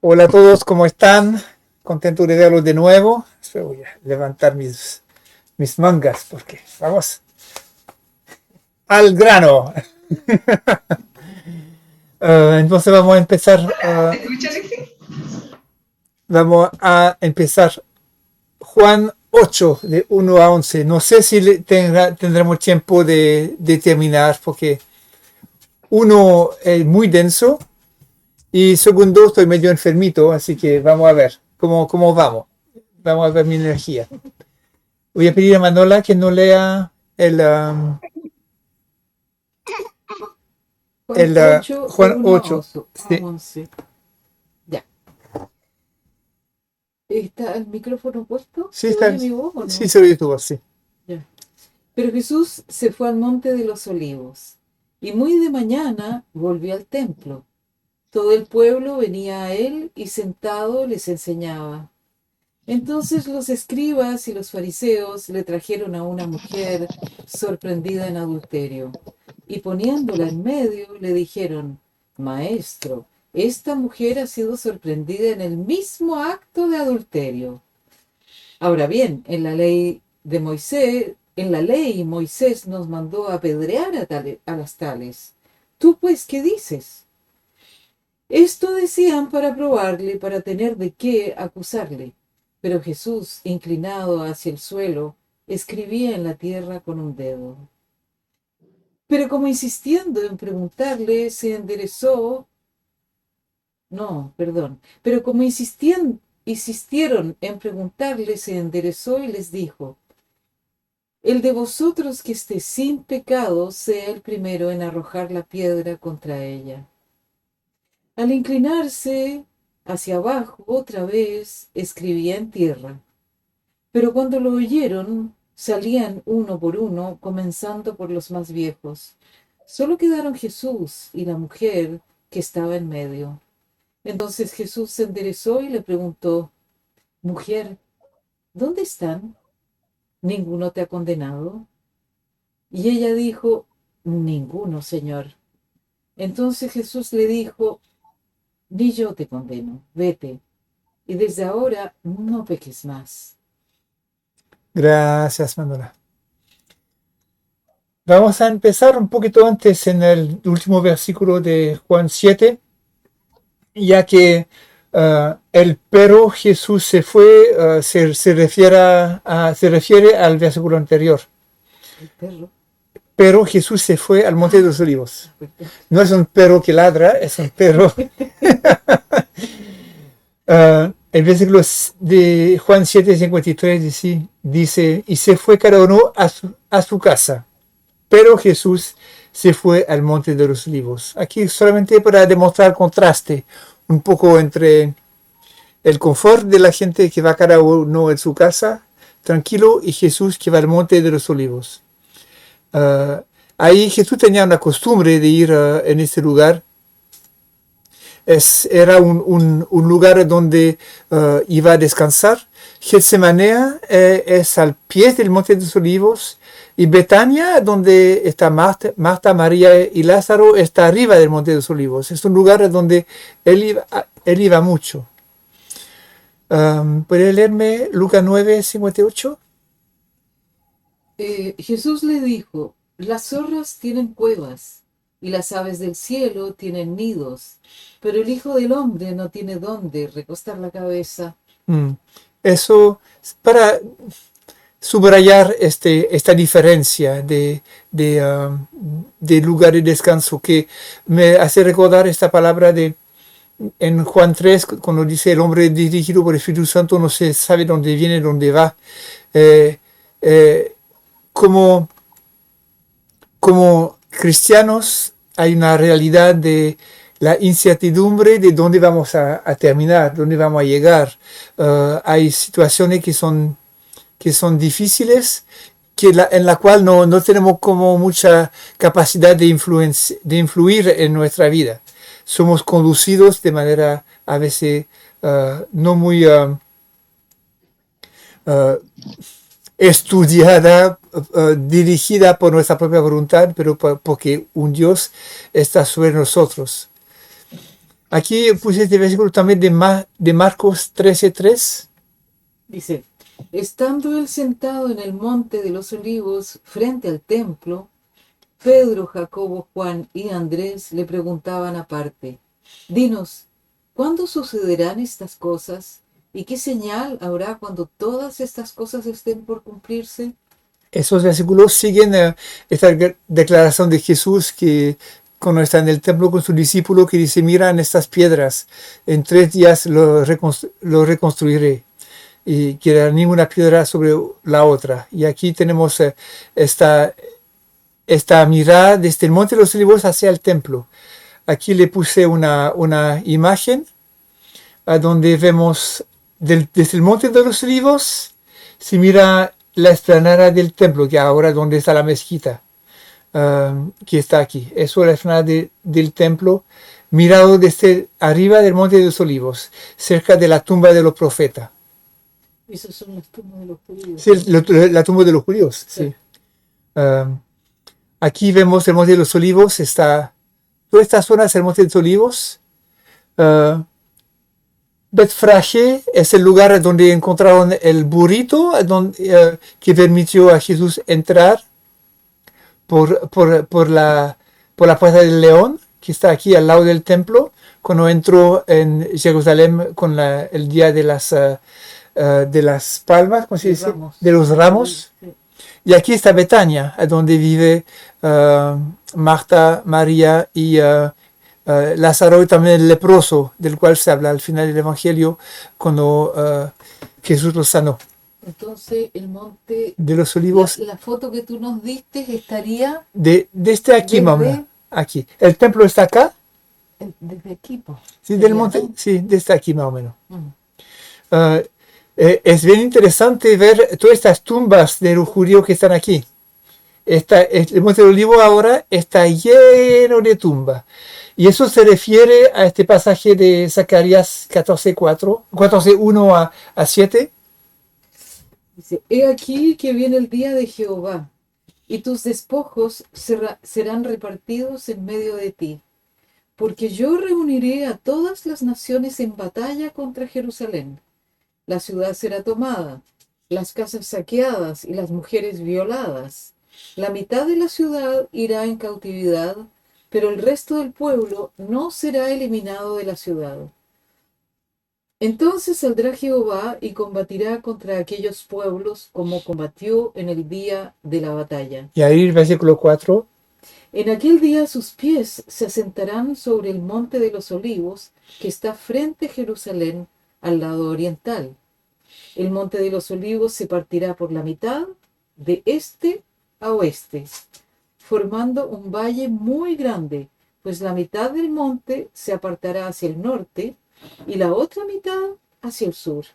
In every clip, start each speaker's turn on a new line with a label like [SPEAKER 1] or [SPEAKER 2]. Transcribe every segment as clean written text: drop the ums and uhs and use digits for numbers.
[SPEAKER 1] Hola a todos, ¿cómo están? Contento de verlos de nuevo. Voy a levantar mis mangas porque vamos al grano. Entonces vamos a empezar.
[SPEAKER 2] ¿Se escucha, Alexis?
[SPEAKER 1] Vamos a empezar Juan 8 de 1 a 11. No sé si tendremos tiempo de terminar porque uno es muy denso y segundo estoy medio enfermito, así que vamos a ver cómo vamos. Vamos a ver mi energía. Voy a pedir a Manola que no lea
[SPEAKER 3] Juan
[SPEAKER 1] el
[SPEAKER 3] 8 de
[SPEAKER 1] Juan
[SPEAKER 3] 1 a
[SPEAKER 1] 8.
[SPEAKER 3] 11. A
[SPEAKER 1] Sí,
[SPEAKER 3] 11. Ya. ¿Está el micrófono puesto?
[SPEAKER 1] sí,
[SPEAKER 3] ¿Se
[SPEAKER 1] está,
[SPEAKER 3] oye mi voz o
[SPEAKER 1] sí
[SPEAKER 3] no?
[SPEAKER 1] se oye tu voz, sí.
[SPEAKER 3] Ya. Pero Jesús se fue al monte de los olivos y muy de mañana volvió al templo. Todo el pueblo venía a él y sentado les enseñaba. Entonces los escribas y los fariseos le trajeron a una mujer sorprendida en adulterio, y poniéndola en medio le dijeron: Maestro, esta mujer ha sido sorprendida en el mismo acto de adulterio. Ahora bien, en la ley Moisés nos mandó apedrear a las tales. ¿Tú pues qué dices? Esto decían para probarle, para tener de qué acusarle. Pero Jesús, inclinado hacia el suelo, escribía en la tierra con un dedo. Pero como insistiendo en preguntarle, se enderezó. No, perdón. Pero como insistieron en preguntarle, se enderezó y les dijo: El de vosotros que esté sin pecado sea el primero en arrojar la piedra contra ella. Al inclinarse hacia abajo otra vez, escribía en tierra. Pero cuando lo oyeron, salían uno por uno, comenzando por los más viejos. Solo quedaron Jesús y la mujer que estaba en medio. Entonces Jesús se enderezó y le preguntó: Mujer, ¿dónde están? ¿Ninguno te ha condenado? Y ella dijo: Ninguno, Señor. Entonces Jesús le dijo: Ni yo te condeno, vete, y desde ahora no peques más.
[SPEAKER 1] Gracias, Manola. Vamos a empezar un poquito antes en el último versículo de Juan 7, ya que el pero Jesús se fue, se refiere al versículo anterior.
[SPEAKER 3] El perro.
[SPEAKER 1] Pero Jesús se fue al monte de los olivos.
[SPEAKER 3] Perdón.
[SPEAKER 1] No es un perro que ladra, es un perro. El versículo de Juan 7:53 dice, y se fue cada uno a su casa, pero Jesús se fue al monte de los olivos. Aquí solamente para demostrar contraste un poco entre el confort de la gente que va cada uno en su casa, tranquilo, y Jesús que va al monte de los olivos. Ahí Jesús tenía una costumbre de ir en este lugar. Era un lugar donde iba a descansar. Getsemanea es al pie del monte de los olivos, y Betania, donde está Marta, María y Lázaro, está arriba del monte de los olivos. Es un lugar donde él iba mucho. ¿Puede leerme Lucas 9:58?
[SPEAKER 3] Jesús le dijo: Las zorras tienen cuevas y las aves del cielo tienen nidos, pero el Hijo del Hombre no tiene dónde recostar la cabeza.
[SPEAKER 1] Eso para subrayar esta diferencia de lugar de descanso, que me hace recordar esta palabra en Juan 3, cuando dice el hombre dirigido por el Espíritu Santo no se sabe dónde viene, dónde va. Eh, eh, como cristianos hay una realidad de la incertidumbre de dónde vamos a terminar, dónde vamos a llegar. Hay situaciones que son difíciles, en la cual no tenemos como mucha capacidad de influir en nuestra vida. Somos conducidos de manera a veces no muy estudiada, dirigida por nuestra propia voluntad, pero porque un Dios está sobre nosotros. Aquí puse este versículo también de Marcos 13:3.
[SPEAKER 3] Dice, estando él sentado en el monte de los olivos frente al templo, Pedro, Jacobo, Juan y Andrés le preguntaban aparte, dinos, ¿cuándo sucederán estas cosas? ¿Y qué señal habrá cuando todas estas cosas estén por cumplirse?
[SPEAKER 1] Esos versículos siguen esta declaración de Jesús que cuando está en el templo con su discípulo que dice, miran estas piedras, en 3 días lo reconstruiré y quedará ninguna piedra sobre la otra. Y aquí tenemos esta mirada desde el Monte de los Olivos hacia el templo. Aquí le puse una imagen a donde vemos desde el Monte de los Olivos se mira la explanada del templo, que ahora donde está la mezquita, que está aquí. Eso es la explanada del templo, mirado desde arriba del Monte de los Olivos, cerca de la tumba de los profetas.
[SPEAKER 3] Esas son las tumbas de los judíos.
[SPEAKER 1] Sí, la tumba de los judíos, sí. Aquí vemos el Monte de los Olivos, toda esta zona es el Monte de los Olivos. Betfrage es el lugar donde encontraron el burrito que permitió a Jesús entrar por la puerta del león, que está aquí al lado del templo, cuando entró en Jerusalén con el día de las palmas, ¿cómo se dice?
[SPEAKER 3] Ramos.
[SPEAKER 1] De los ramos.
[SPEAKER 3] Sí.
[SPEAKER 1] Y aquí está Betania, donde vive Marta, María y Lázaro, y también el leproso, del cual se habla al final del Evangelio, cuando Jesús lo sanó.
[SPEAKER 3] Entonces, el monte
[SPEAKER 1] De los Olivos,
[SPEAKER 3] la foto que tú nos diste estaría
[SPEAKER 1] desde aquí,
[SPEAKER 3] desde-
[SPEAKER 1] mamá. Aquí. El templo está acá,
[SPEAKER 3] desde aquí, po.
[SPEAKER 1] sí,
[SPEAKER 3] Sería,
[SPEAKER 1] del monte,
[SPEAKER 3] ¿no?
[SPEAKER 1] sí, desde aquí más o menos.
[SPEAKER 3] Mm.
[SPEAKER 1] Es bien interesante ver todas estas tumbas de los judíos que están aquí. El Monte del Olivo ahora está lleno de tumbas. Y eso se refiere a este pasaje de Zacarías 14:1 a 7.
[SPEAKER 3] Dice, he aquí que viene el día de Jehová, y tus despojos serán repartidos en medio de ti, porque yo reuniré a todas las naciones en batalla contra Jerusalén. La ciudad será tomada, las casas saqueadas y las mujeres violadas. La mitad de la ciudad irá en cautividad, pero el resto del pueblo no será eliminado de la ciudad. Entonces saldrá Jehová y combatirá contra aquellos pueblos como combatió en el día de la batalla.
[SPEAKER 1] Y ahí el versículo 4.
[SPEAKER 3] En aquel día sus pies se asentarán sobre el monte de los olivos que está frente a Jerusalén al lado oriental. El monte de los olivos se partirá por la mitad de este a oeste, formando un valle muy grande, pues la mitad del monte se apartará hacia el norte y la otra mitad hacia el sur.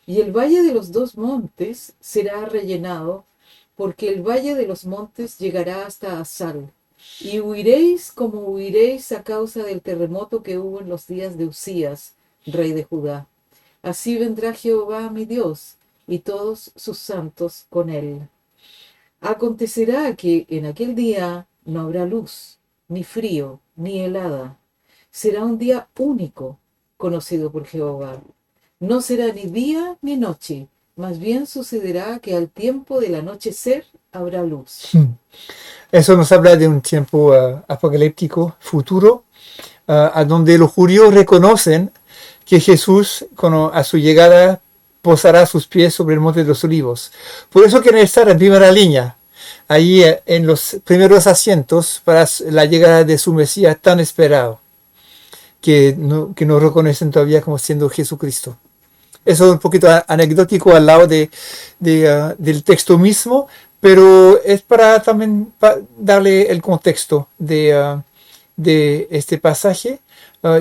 [SPEAKER 3] Y el valle de los dos montes será rellenado, porque el valle de los montes llegará hasta Asal. Y huiréis como huiréis a causa del terremoto que hubo en los días de Usías, rey de Judá. Así vendrá Jehová mi Dios, y todos sus santos con él. Acontecerá que en aquel día no habrá luz, ni frío, ni helada. Será un día único, conocido por Jehová. No será ni día ni noche, más bien sucederá que al tiempo del anochecer habrá luz.
[SPEAKER 1] Eso nos habla de un tiempo apocalíptico futuro, a donde los judíos reconocen que Jesús, a su llegada, posará sus pies sobre el Monte de los Olivos. Por eso quieren estar en primera línea, ahí en los primeros asientos para la llegada de su Mesías tan esperado, que no reconocen todavía como siendo Jesucristo. Eso es un poquito anecdótico al lado del texto mismo, pero es para también darle el contexto de este pasaje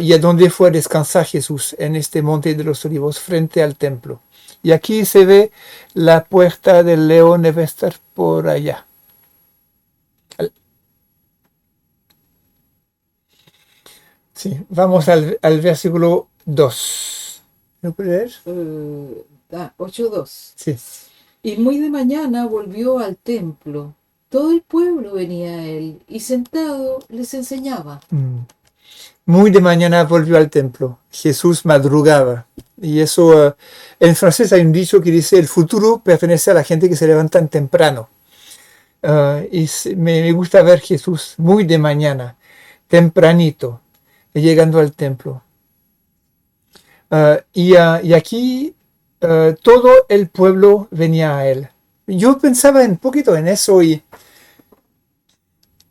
[SPEAKER 1] y a dónde fue a descansar Jesús en este Monte de los Olivos frente al templo. Y aquí se ve la puerta del león, debe estar por allá. Sí, vamos al versículo 2. ¿No puede leer?
[SPEAKER 3] 8:2.
[SPEAKER 1] Sí.
[SPEAKER 3] Y muy de mañana volvió al templo. Todo el pueblo venía a él y sentado les enseñaba.
[SPEAKER 1] muy de mañana volvió al templo. Jesús madrugaba. Y eso, en francés hay un dicho que dice, el futuro pertenece a la gente que se levantan temprano. Me gusta ver Jesús muy de mañana, tempranito, llegando al templo. Y aquí todo el pueblo venía a él. Yo pensaba un poquito en eso y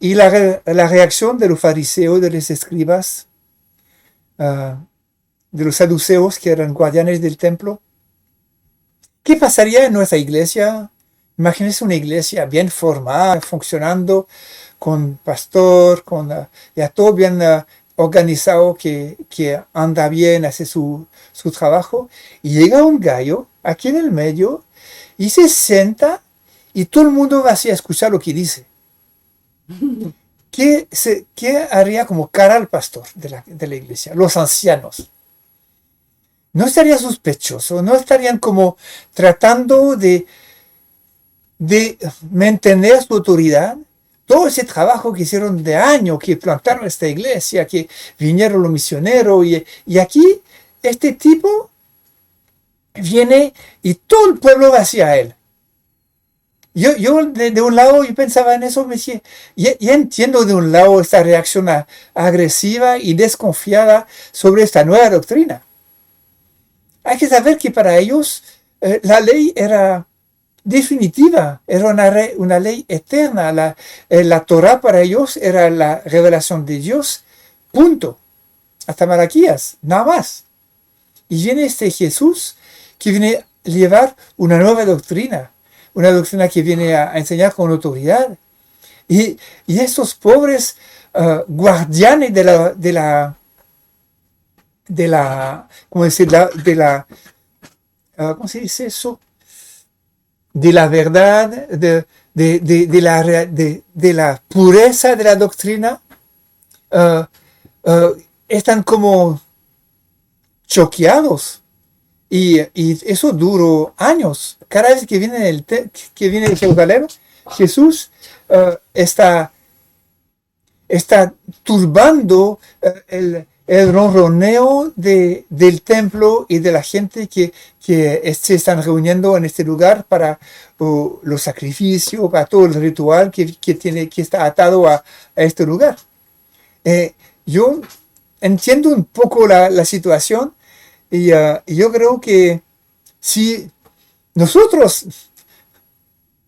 [SPEAKER 1] la reacción de los fariseos, de los escribas, de los saduceos que eran guardianes del templo. ¿Qué pasaría en nuestra iglesia? Imagínense una iglesia bien formada, funcionando, con pastor, con ya todo bien organizado, que anda bien, hace su trabajo, y llega un gallo aquí en el medio y se sienta y todo el mundo va así a escuchar lo que dice. ¿Qué haría como cara al pastor de la iglesia? Los ancianos. ¿No estaría sospechoso? ¿No estarían como tratando de mantener su autoridad? Todo ese trabajo que hicieron de años, que plantaron esta iglesia, que vinieron los misioneros, y aquí este tipo viene y todo el pueblo va hacia él. Yo de un lado yo pensaba en eso, me decía, y entiendo de un lado esta reacción agresiva y desconfiada sobre esta nueva doctrina. Hay que saber que para ellos la ley era definitiva, era una ley eterna. La Torah para ellos era la revelación de Dios, punto. Hasta Malaquías, nada más. Y viene este Jesús que viene a llevar una nueva doctrina, una doctrina que viene a enseñar con autoridad. Y estos pobres guardianes ¿cómo decir? ¿Cómo se dice eso? De la verdad, de la pureza de la doctrina, están como choqueados. Y eso duró años. Cada vez que viene de Jerusalén, Jesús está turbando el ronroneo del templo y de la gente que se están reuniendo en este lugar para los sacrificios, para todo el ritual que está atado a este lugar. Yo entiendo un poco la situación y yo creo que si nosotros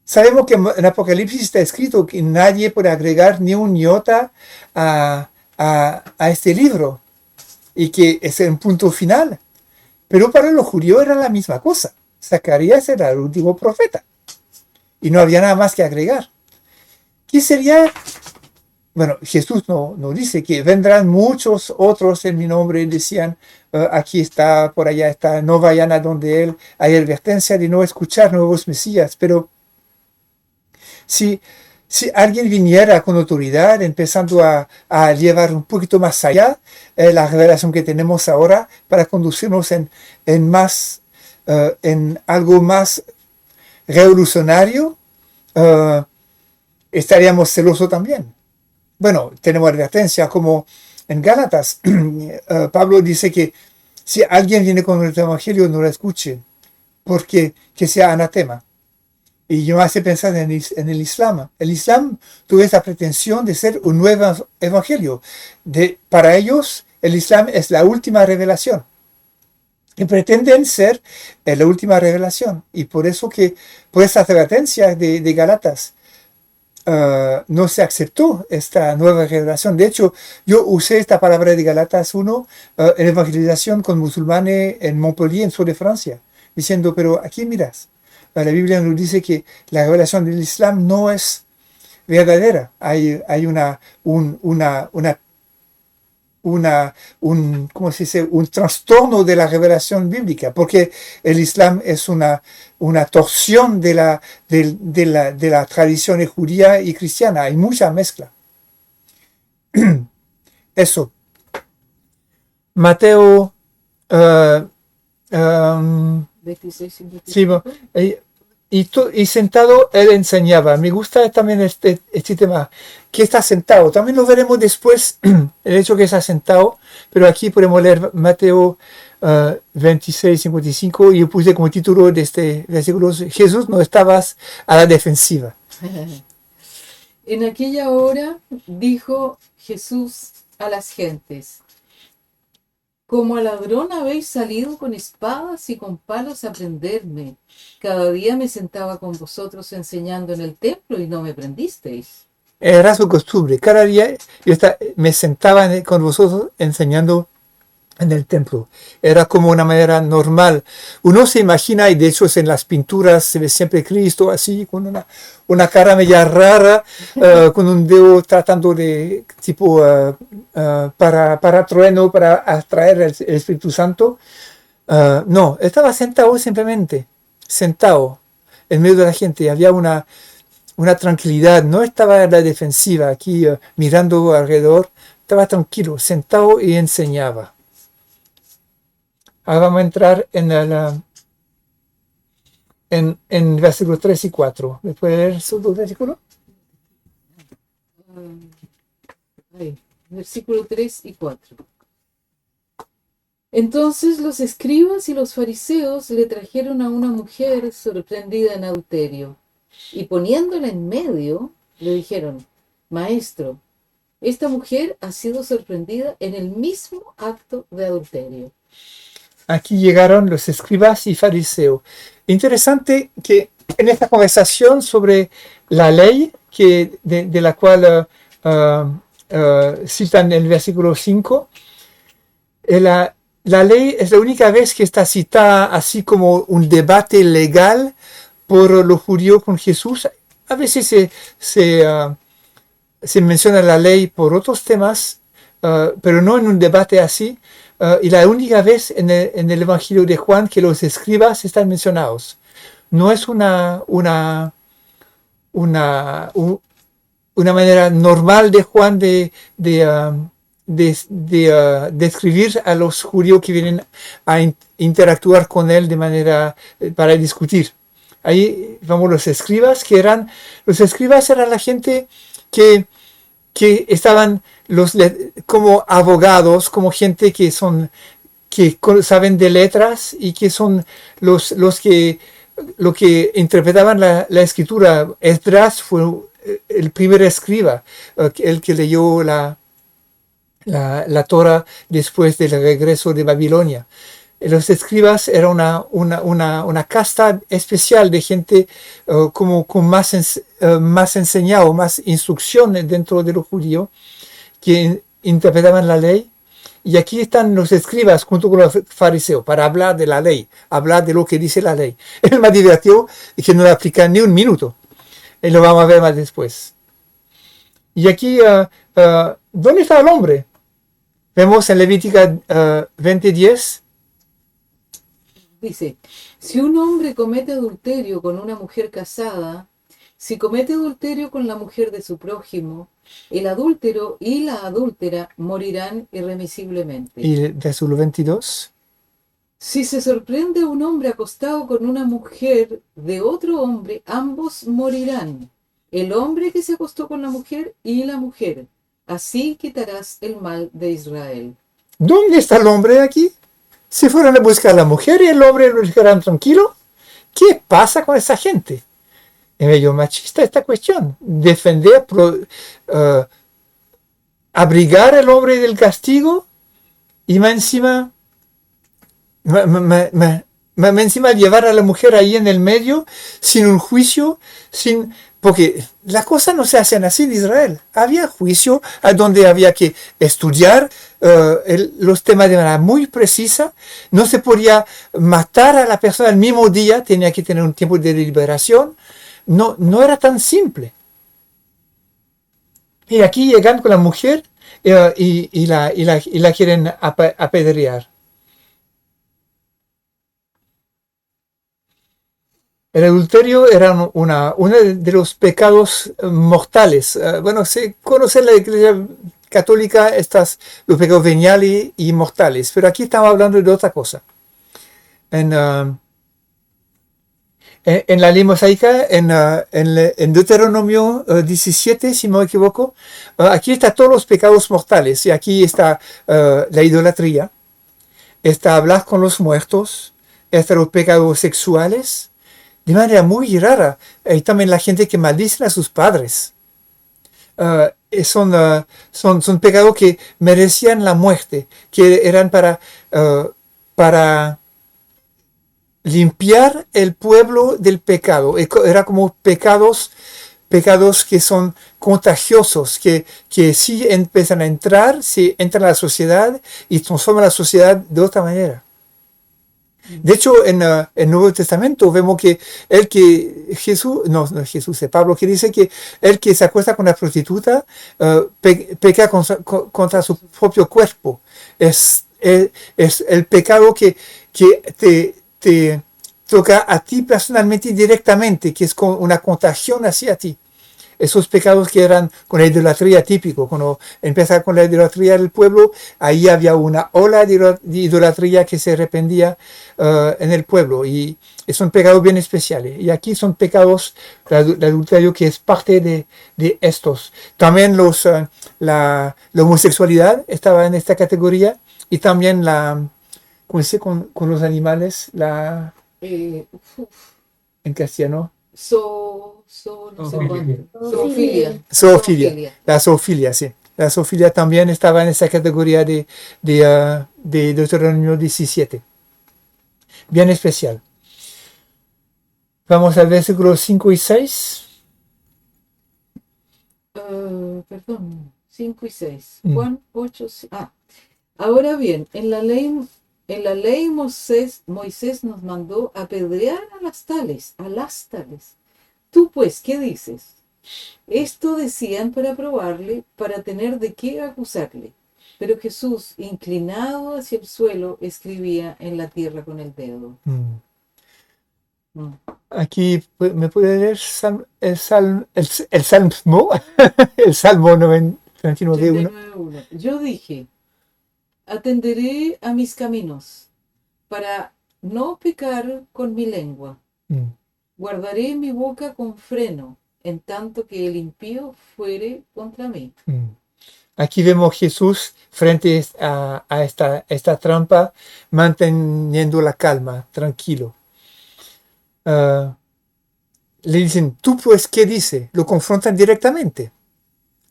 [SPEAKER 1] sabemos que en Apocalipsis está escrito que nadie puede agregar ni un iota a este libro, y que es un punto final. Pero para los judíos era la misma cosa. Zacarías era el último profeta. Y no había nada más que agregar. ¿Qué sería? Bueno, Jesús no dice que vendrán muchos otros en mi nombre, decían, aquí está, por allá está, no vayan a donde él. Hay advertencia de no escuchar nuevos mesías. Pero si alguien viniera con autoridad, empezando a llevar un poquito más allá la revelación que tenemos ahora para conducirnos en algo más revolucionario, estaríamos celosos también. Bueno, tenemos advertencia como en Gálatas. Pablo dice que si alguien viene con el evangelio, no lo escuche, porque que sea anatema. Y yo me hace pensar en el Islam. El Islam tuvo esa pretensión de ser un nuevo evangelio. Para ellos, el Islam es la última revelación. Y pretenden ser la última revelación. Y por eso que, por esa advertencia de Gálatas, no se aceptó esta nueva revelación. De hecho, yo usé esta palabra de Gálatas 1 en evangelización con musulmanes en Montpellier, en sur de Francia, diciendo, pero aquí miras. La Biblia nos dice que la revelación del Islam no es verdadera. Hay ¿cómo se dice? Un trastorno de la revelación bíblica, porque el Islam es una torsión de la tradición judía y cristiana. Hay mucha mezcla. Eso. Mateo
[SPEAKER 3] 26 y 25.
[SPEAKER 1] sí, y sentado él enseñaba. Me gusta también este tema, que está sentado. También lo veremos después, el hecho que está sentado, pero aquí podemos leer Mateo 26, 55, y yo puse como título de este versículo, Jesús no estabas a la defensiva.
[SPEAKER 3] En aquella hora dijo Jesús a las gentes: como a ladrón habéis salido con espadas y con palos a prenderme. Cada día me sentaba con vosotros enseñando en el templo y no me prendisteis.
[SPEAKER 1] Era su costumbre. Cada día me sentaba con vosotros enseñando en el templo. Era como una manera normal. Uno se imagina, y de hecho en las pinturas se ve siempre Cristo así, con una cara media rara, con un dedo tratando de, tipo, para trueno, para atraer el Espíritu Santo. No, estaba sentado simplemente, sentado en medio de la gente. Había una tranquilidad, no estaba en la defensiva aquí mirando alrededor, estaba tranquilo, sentado y enseñaba. Ahora vamos a entrar en versículos 3 y 4. ¿Me puede leer esos dos versículos?
[SPEAKER 3] Versículo 3 y 4. Entonces los escribas y los fariseos le trajeron a una mujer sorprendida en adulterio, y poniéndola en medio, le dijeron: Maestro, esta mujer ha sido sorprendida en el mismo acto de adulterio.
[SPEAKER 1] Aquí llegaron los escribas y fariseos. Interesante que en esta conversación sobre la ley, de la cual citan el versículo 5, la ley es la única vez que está citada así como un debate legal por los judíos con Jesús. A veces se menciona la ley por otros temas, pero no en un debate así. Y la única vez en el Evangelio de Juan que los escribas están mencionados. No es una manera normal de Juan de describir a los judíos que vienen a interactuar con él de manera para discutir. Ahí vamos los escribas, los escribas eran la gente que estaban como abogados, como gente que saben de letras y que son los que interpretaban la escritura. Esdras fue el primer escriba, el que leyó la Torah después del regreso de Babilonia. Los escribas eran una casta especial de gente como con más enseñado, más instrucción dentro de los judíos, que interpretaban la ley. Y aquí están los escribas junto con los fariseos para hablar de la ley, hablar de lo que dice la ley. Es más divertido y que no le aplican ni un minuto. Y lo vamos a ver más después. Y aquí, ¿dónde está el hombre? Vemos en Levítica 20:10.
[SPEAKER 3] Dice: si un hombre comete adulterio con una mujer casada, si comete adulterio con la mujer de su prójimo, el adúltero y la adúltera morirán irremisiblemente.
[SPEAKER 1] Y el versículo 22.
[SPEAKER 3] Si se sorprende un hombre acostado con una mujer de otro hombre, ambos morirán, el hombre que se acostó con la mujer y la mujer. Así quitarás el mal de Israel.
[SPEAKER 1] ¿Dónde está el hombre aquí? Se fueron a buscar a la mujer y el hombre lo dejaron tranquilo. ¿Qué pasa con esa gente? Es medio machista esta cuestión. Defender, abrigar al hombre del castigo y más encima llevar a la mujer ahí en el medio sin un juicio, porque las cosas no se hacen así en Israel. Había juicio a donde había que estudiar los temas de manera muy precisa. No se podía matar a la persona el mismo día, tenía que tener un tiempo de deliberación. No era tan simple. Y aquí llegan con la mujer y la quieren apedrear. El adulterio era uno de los pecados mortales. Bueno, se conoce en la Iglesia Católica los pecados veniales y mortales, pero aquí estamos hablando de otra cosa. En En la ley mosaica, en Deuteronomio 17, si no me equivoco, aquí están todos los pecados mortales. Y aquí está la idolatría, está hablar con los muertos, está los pecados sexuales, de manera muy rara. Hay también la gente que maldice a sus padres. Son pecados que merecían la muerte, que eran para limpiar el pueblo del pecado. Era como pecados que son contagiosos, que sí empiezan a entrar, si entran a la sociedad y transforman la sociedad de otra manera. De hecho, en el Nuevo Testamento vemos que Jesús, es Pablo, que dice que el que se acuesta con la prostituta peca contra su propio cuerpo. Es el pecado que te toca a ti personalmente directamente, que es una contagión hacia ti. Esos pecados que eran con la idolatría típico, cuando empezaba con la idolatría del pueblo, ahí había una ola de idolatría que se arrepentía en el pueblo, y son pecados bien especiales. Y aquí son pecados, el adulterio, que es parte de estos. También la homosexualidad estaba en esta categoría, y también ¿cómo se dice con los animales?
[SPEAKER 3] Eh,
[SPEAKER 1] En castellano.
[SPEAKER 3] no sé cuánto. Zoofilia.
[SPEAKER 1] Zoofilia. La zoofilia, sí. La zoofilia también estaba en esa categoría de Deuteronomio 17. Bien especial. Vamos al versículo 5 y 6.
[SPEAKER 3] Perdón, 5 y 6. Juan 8. Ahora bien, en la ley Moisés nos mandó apedrear a las tales. Tú pues, ¿qué dices? Esto decían para probarle, para tener de qué acusarle. Pero Jesús, inclinado hacia el suelo, escribía en la tierra con el dedo.
[SPEAKER 1] Aquí, ¿me puede leer el Salmo? El Salmo 99.1.
[SPEAKER 3] Yo dije, atenderé a mis caminos para no pecar con mi lengua. Guardaré mi boca con freno, en tanto que el impío fuere contra mí.
[SPEAKER 1] Aquí vemos Jesús frente a esta trampa, manteniendo la calma, tranquilo. Le dicen, ¿tú pues qué dice? Lo confrontan directamente.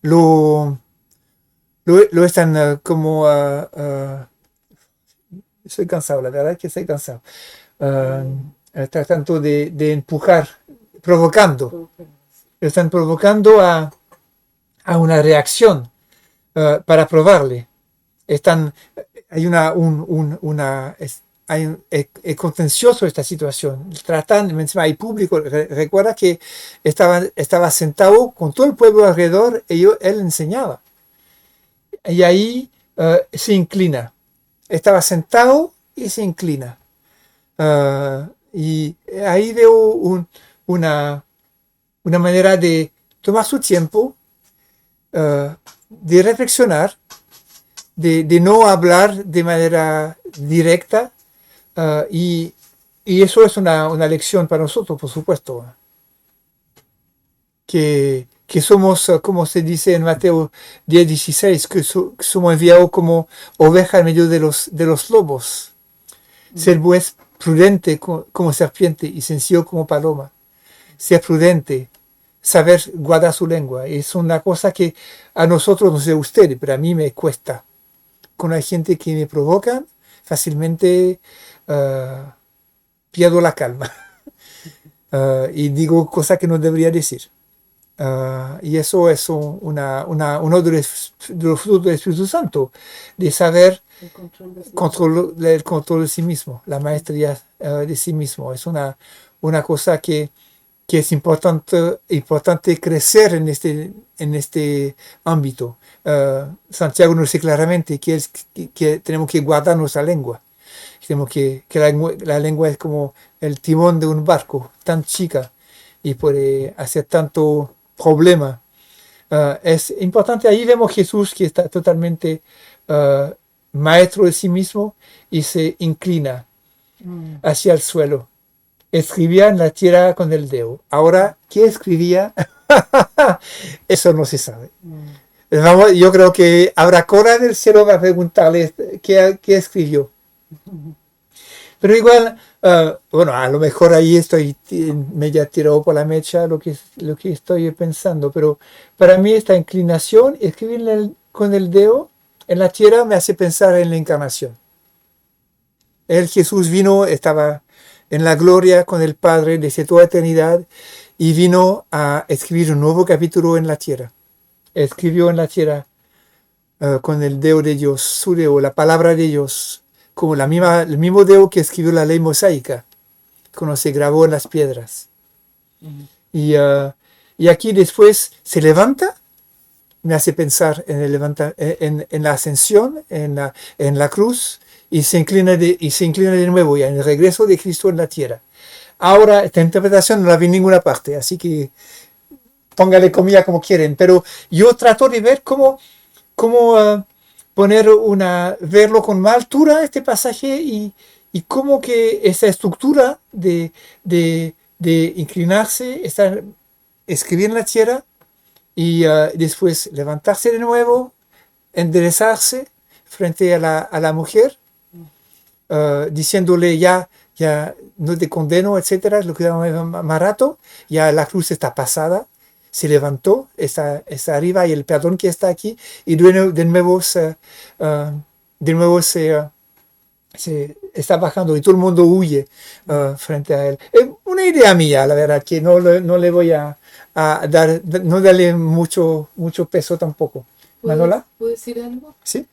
[SPEAKER 1] Lo están como... estoy cansado, la verdad es que estoy cansado. Tratando de empujar, provocando. Lo están provocando a una reacción para probarle. Es contencioso esta situación. Tratando, encima hay público. Recuerda que estaba sentado con todo el pueblo alrededor y él enseñaba. Y ahí se inclina. Estaba sentado y se inclina. Y ahí veo una manera de tomar su tiempo, de reflexionar, de no hablar de manera directa, y eso es una lección para nosotros, por supuesto, que somos, como se dice en Mateo 10:16, que somos enviados como ovejas en medio de los lobos. Ser pues prudente como serpiente y sencillo como paloma. Ser prudente, saber guardar su lengua. Es una cosa que a nosotros, no sé ustedes, pero a mí me cuesta. Con la gente que me provoca, fácilmente pierdo la calma. Y digo cosas que no debería decir. Y eso es uno de los frutos del Espíritu Santo, de saber el control de sí mismo, la maestría de sí mismo. Es una cosa que es importante crecer en este ámbito. Santiago nos dice claramente que tenemos que guardar nuestra lengua. Tenemos que la lengua es como el timón de un barco, tan chica, y puede hacer tanto problema. Es importante. Ahí vemos Jesús que está totalmente maestro de sí mismo y se inclina hacia el suelo. escribía en la tierra con el dedo. Ahora, ¿qué escribía? Eso no se sabe. Vamos, yo creo que Abracora del cielo va a preguntarle qué escribió. Pero igual, bueno, a lo mejor ahí estoy media tirado por la mecha lo que estoy pensando, pero para mí esta inclinación, escribir con el dedo en la tierra me hace pensar en la encarnación. El Jesús vino, estaba en la gloria con el Padre desde toda eternidad y vino a escribir un nuevo capítulo en la tierra. Escribió en la tierra con el dedo de Dios, su dedo, la palabra de Dios, como el mismo dedo que escribió la ley mosaica, cuando se grabó en las piedras. Y aquí después se levanta, me hace pensar en la ascensión, en la cruz, y se inclina de nuevo ya en el regreso de Cristo en la tierra. Ahora, esta interpretación no la vi en ninguna parte, así que póngale comida como quieren, pero yo trato de ver cómo verlo con más altura este pasaje y cómo que esa estructura de inclinarse, escribir en la tierra y después levantarse de nuevo, enderezarse frente a la mujer, diciéndole ya no te condeno, etcétera, es lo que llama más rato, ya la cruz está pasada, se levantó, está arriba y el perdón que está aquí, y de nuevo se está bajando y todo el mundo huye frente a él. Es una idea mía, la verdad, que no le voy a dar, no darle mucho peso tampoco. ¿Manola?
[SPEAKER 3] ¿Puedo decir algo?
[SPEAKER 1] Sí.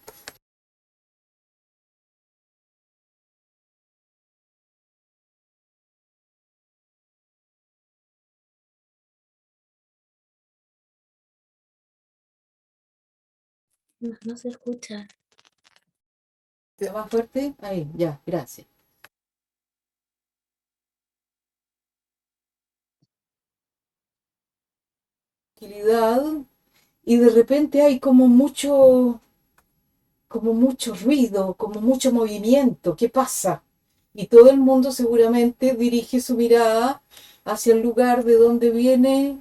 [SPEAKER 2] No se escucha.
[SPEAKER 3] ¿Más fuerte? Ahí, ya, gracias. Tranquilidad, y de repente hay como mucho ruido, como mucho movimiento. ¿Qué pasa? Y todo el mundo seguramente dirige su mirada hacia el lugar de donde viene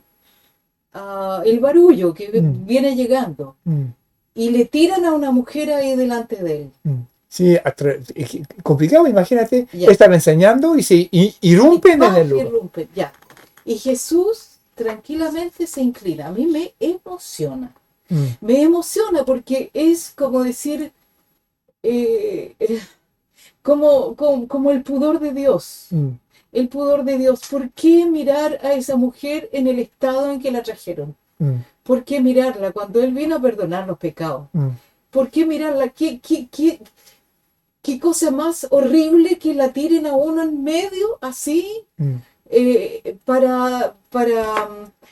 [SPEAKER 3] el barullo que viene llegando. Y le tiran a una mujer ahí delante de él.
[SPEAKER 1] Sí, complicado, imagínate,
[SPEAKER 3] Ya.
[SPEAKER 1] estaba enseñando y se irrumpen en el lugar.
[SPEAKER 3] Irrumpen, ya. Y Jesús tranquilamente se inclina. A mí me emociona. Me emociona porque es como decir, como el pudor de Dios. El pudor de Dios. ¿Por qué mirar a esa mujer en el estado en que la trajeron? ¿Por qué mirarla cuando Él vino a perdonar los pecados? ¿Por qué mirarla? ¿Qué cosa más horrible que la tiren a uno en medio así? Para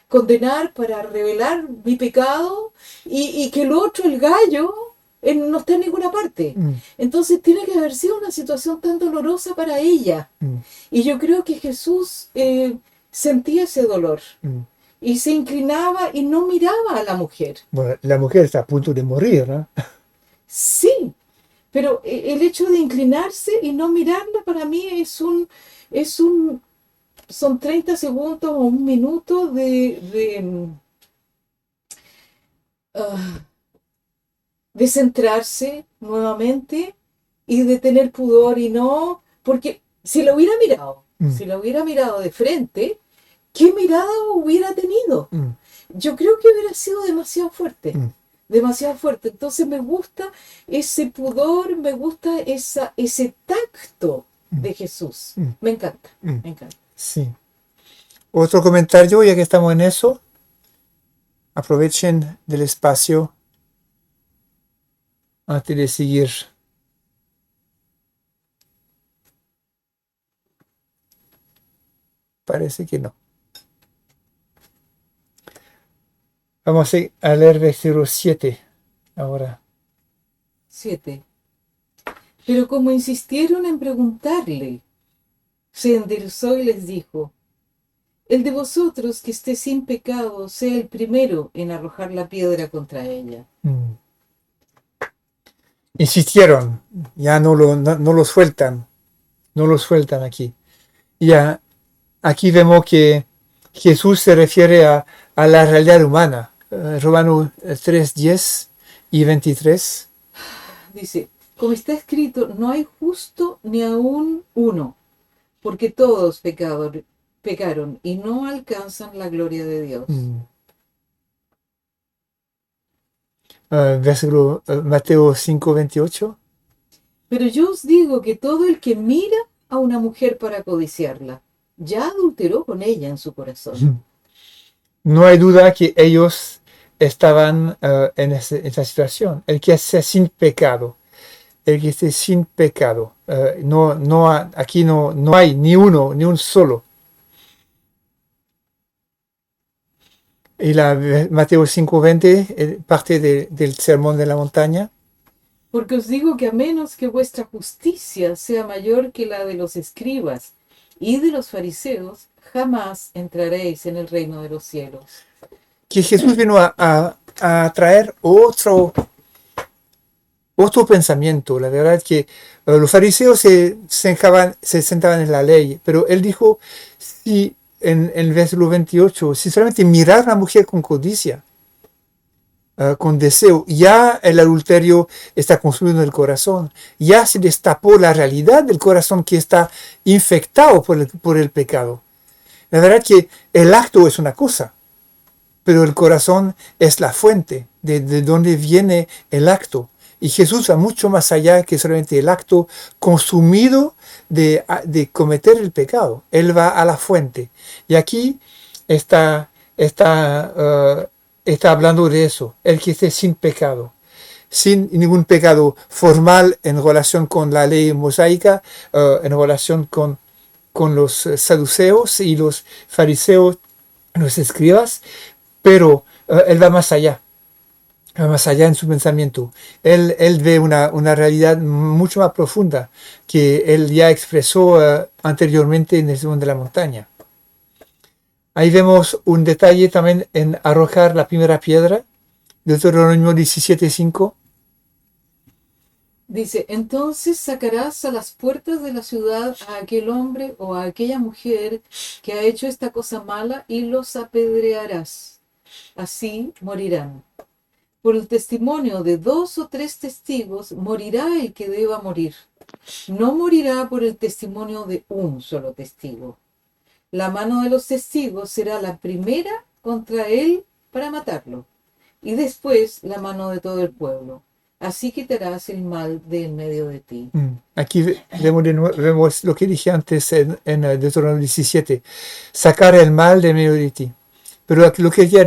[SPEAKER 3] condenar, para revelar mi pecado y que el otro, el gallo, no está en ninguna parte. Entonces tiene que haber sido una situación tan dolorosa para ella. Y yo creo que Jesús sentía ese dolor y se inclinaba y no miraba a la mujer.
[SPEAKER 1] Bueno, la mujer está a punto de morir, ¿no?
[SPEAKER 3] Sí, pero el hecho de inclinarse y no mirarla para mí son 30 segundos o un minuto de centrarse nuevamente y de tener pudor y no, porque si la hubiera mirado de frente, ¿qué mirada hubiera tenido? Yo creo que hubiera sido demasiado fuerte. Demasiado fuerte. Entonces me gusta ese pudor, me gusta ese tacto de Jesús. Me encanta, me encanta.
[SPEAKER 1] Sí. Otro comentario, ya que estamos en eso. Aprovechen del espacio antes de seguir. Parece que no. Vamos a leer versículo 7 ahora.
[SPEAKER 3] 7. Pero como insistieron en preguntarle, se enderezó y les dijo: el de vosotros que esté sin pecado sea el primero en arrojar la piedra contra ella.
[SPEAKER 1] Insistieron, ya no lo sueltan aquí. Ya, aquí vemos que Jesús se refiere a la realidad humana. Romanos 3, 10 y 23.
[SPEAKER 3] Dice, como está escrito, no hay justo ni aún uno, porque todos pecaron y no alcanzan la gloria de Dios.
[SPEAKER 1] Versículo Mateo 5, 28.
[SPEAKER 3] Pero yo os digo que todo el que mira a una mujer para codiciarla, ya adulteró con ella en su corazón.
[SPEAKER 1] No hay duda que ellos estaban en esa situación. El que esté sin pecado. El que esté sin pecado. Aquí no hay ni uno, ni un solo. Y Mateo 5:20, parte del sermón de la montaña.
[SPEAKER 3] Porque os digo que a menos que vuestra justicia sea mayor que la de los escribas y de los fariseos, jamás entraréis en el reino de los cielos.
[SPEAKER 1] Que Jesús vino a traer otro pensamiento. La verdad es que los fariseos se sentaban en la ley, pero él dijo, si en el versículo 28, si solamente mirar a una mujer con codicia, con deseo, ya el adulterio está consumido en el corazón, ya se destapó la realidad del corazón que está infectado por el pecado. La verdad es que el acto es una cosa, pero el corazón es la fuente de donde viene el acto. Y Jesús va mucho más allá que solamente el acto consumido de cometer el pecado. Él va a la fuente. Y aquí está hablando de eso, el que esté sin pecado, sin ningún pecado formal en relación con la ley mosaica, en relación con los saduceos y los fariseos, los escribas, pero él va más allá en su pensamiento. Él ve una realidad mucho más profunda que él ya expresó anteriormente en el sermón de la montaña. Ahí vemos un detalle también en arrojar la primera piedra, Deuteronomio 17:5.
[SPEAKER 3] Dice, entonces sacarás a las puertas de la ciudad a aquel hombre o a aquella mujer que ha hecho esta cosa mala y los apedrearás. Así morirán. Por el testimonio de 2 o 3 testigos morirá el que deba morir. No morirá por el testimonio de un solo testigo. La mano de los testigos será la primera contra él para matarlo, y después la mano de todo el pueblo. Así quitarás el mal de en medio de ti.
[SPEAKER 1] Aquí vemos lo que dije antes en Deuteronomio 17, sacar el mal de en medio de ti. Pero lo que quería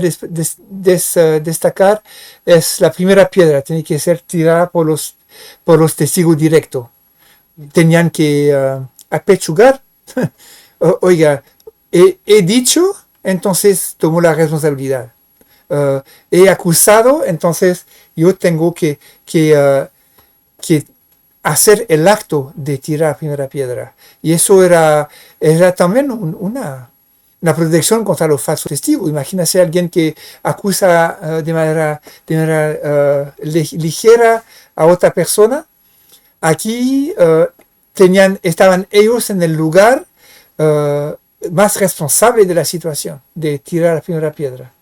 [SPEAKER 1] destacar es la primera piedra, tiene que ser tirada por los testigos directos. Tenían que apechugar. Oiga, he dicho, entonces tomo la responsabilidad. He acusado, entonces yo tengo que hacer el acto de tirar la primera piedra. Y eso era también una protección contra los falsos testigos. Imagínese a alguien que acusa de manera ligera a otra persona. Aquí estaban ellos en el lugar más responsable de la situación, de tirar la primera piedra.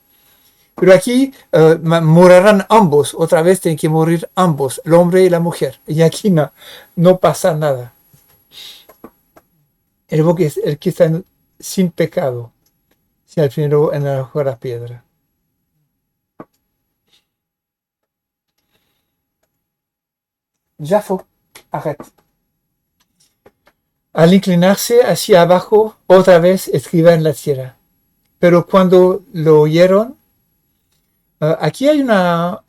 [SPEAKER 1] Pero aquí morirán ambos, otra vez tienen que morir ambos, el hombre y la mujer. Y aquí no pasa nada. El que está sin pecado, si al primero en la piedra. Jafo, arrête. Al inclinarse hacia abajo, otra vez escribía en la tierra. Pero cuando lo oyeron, aquí hay una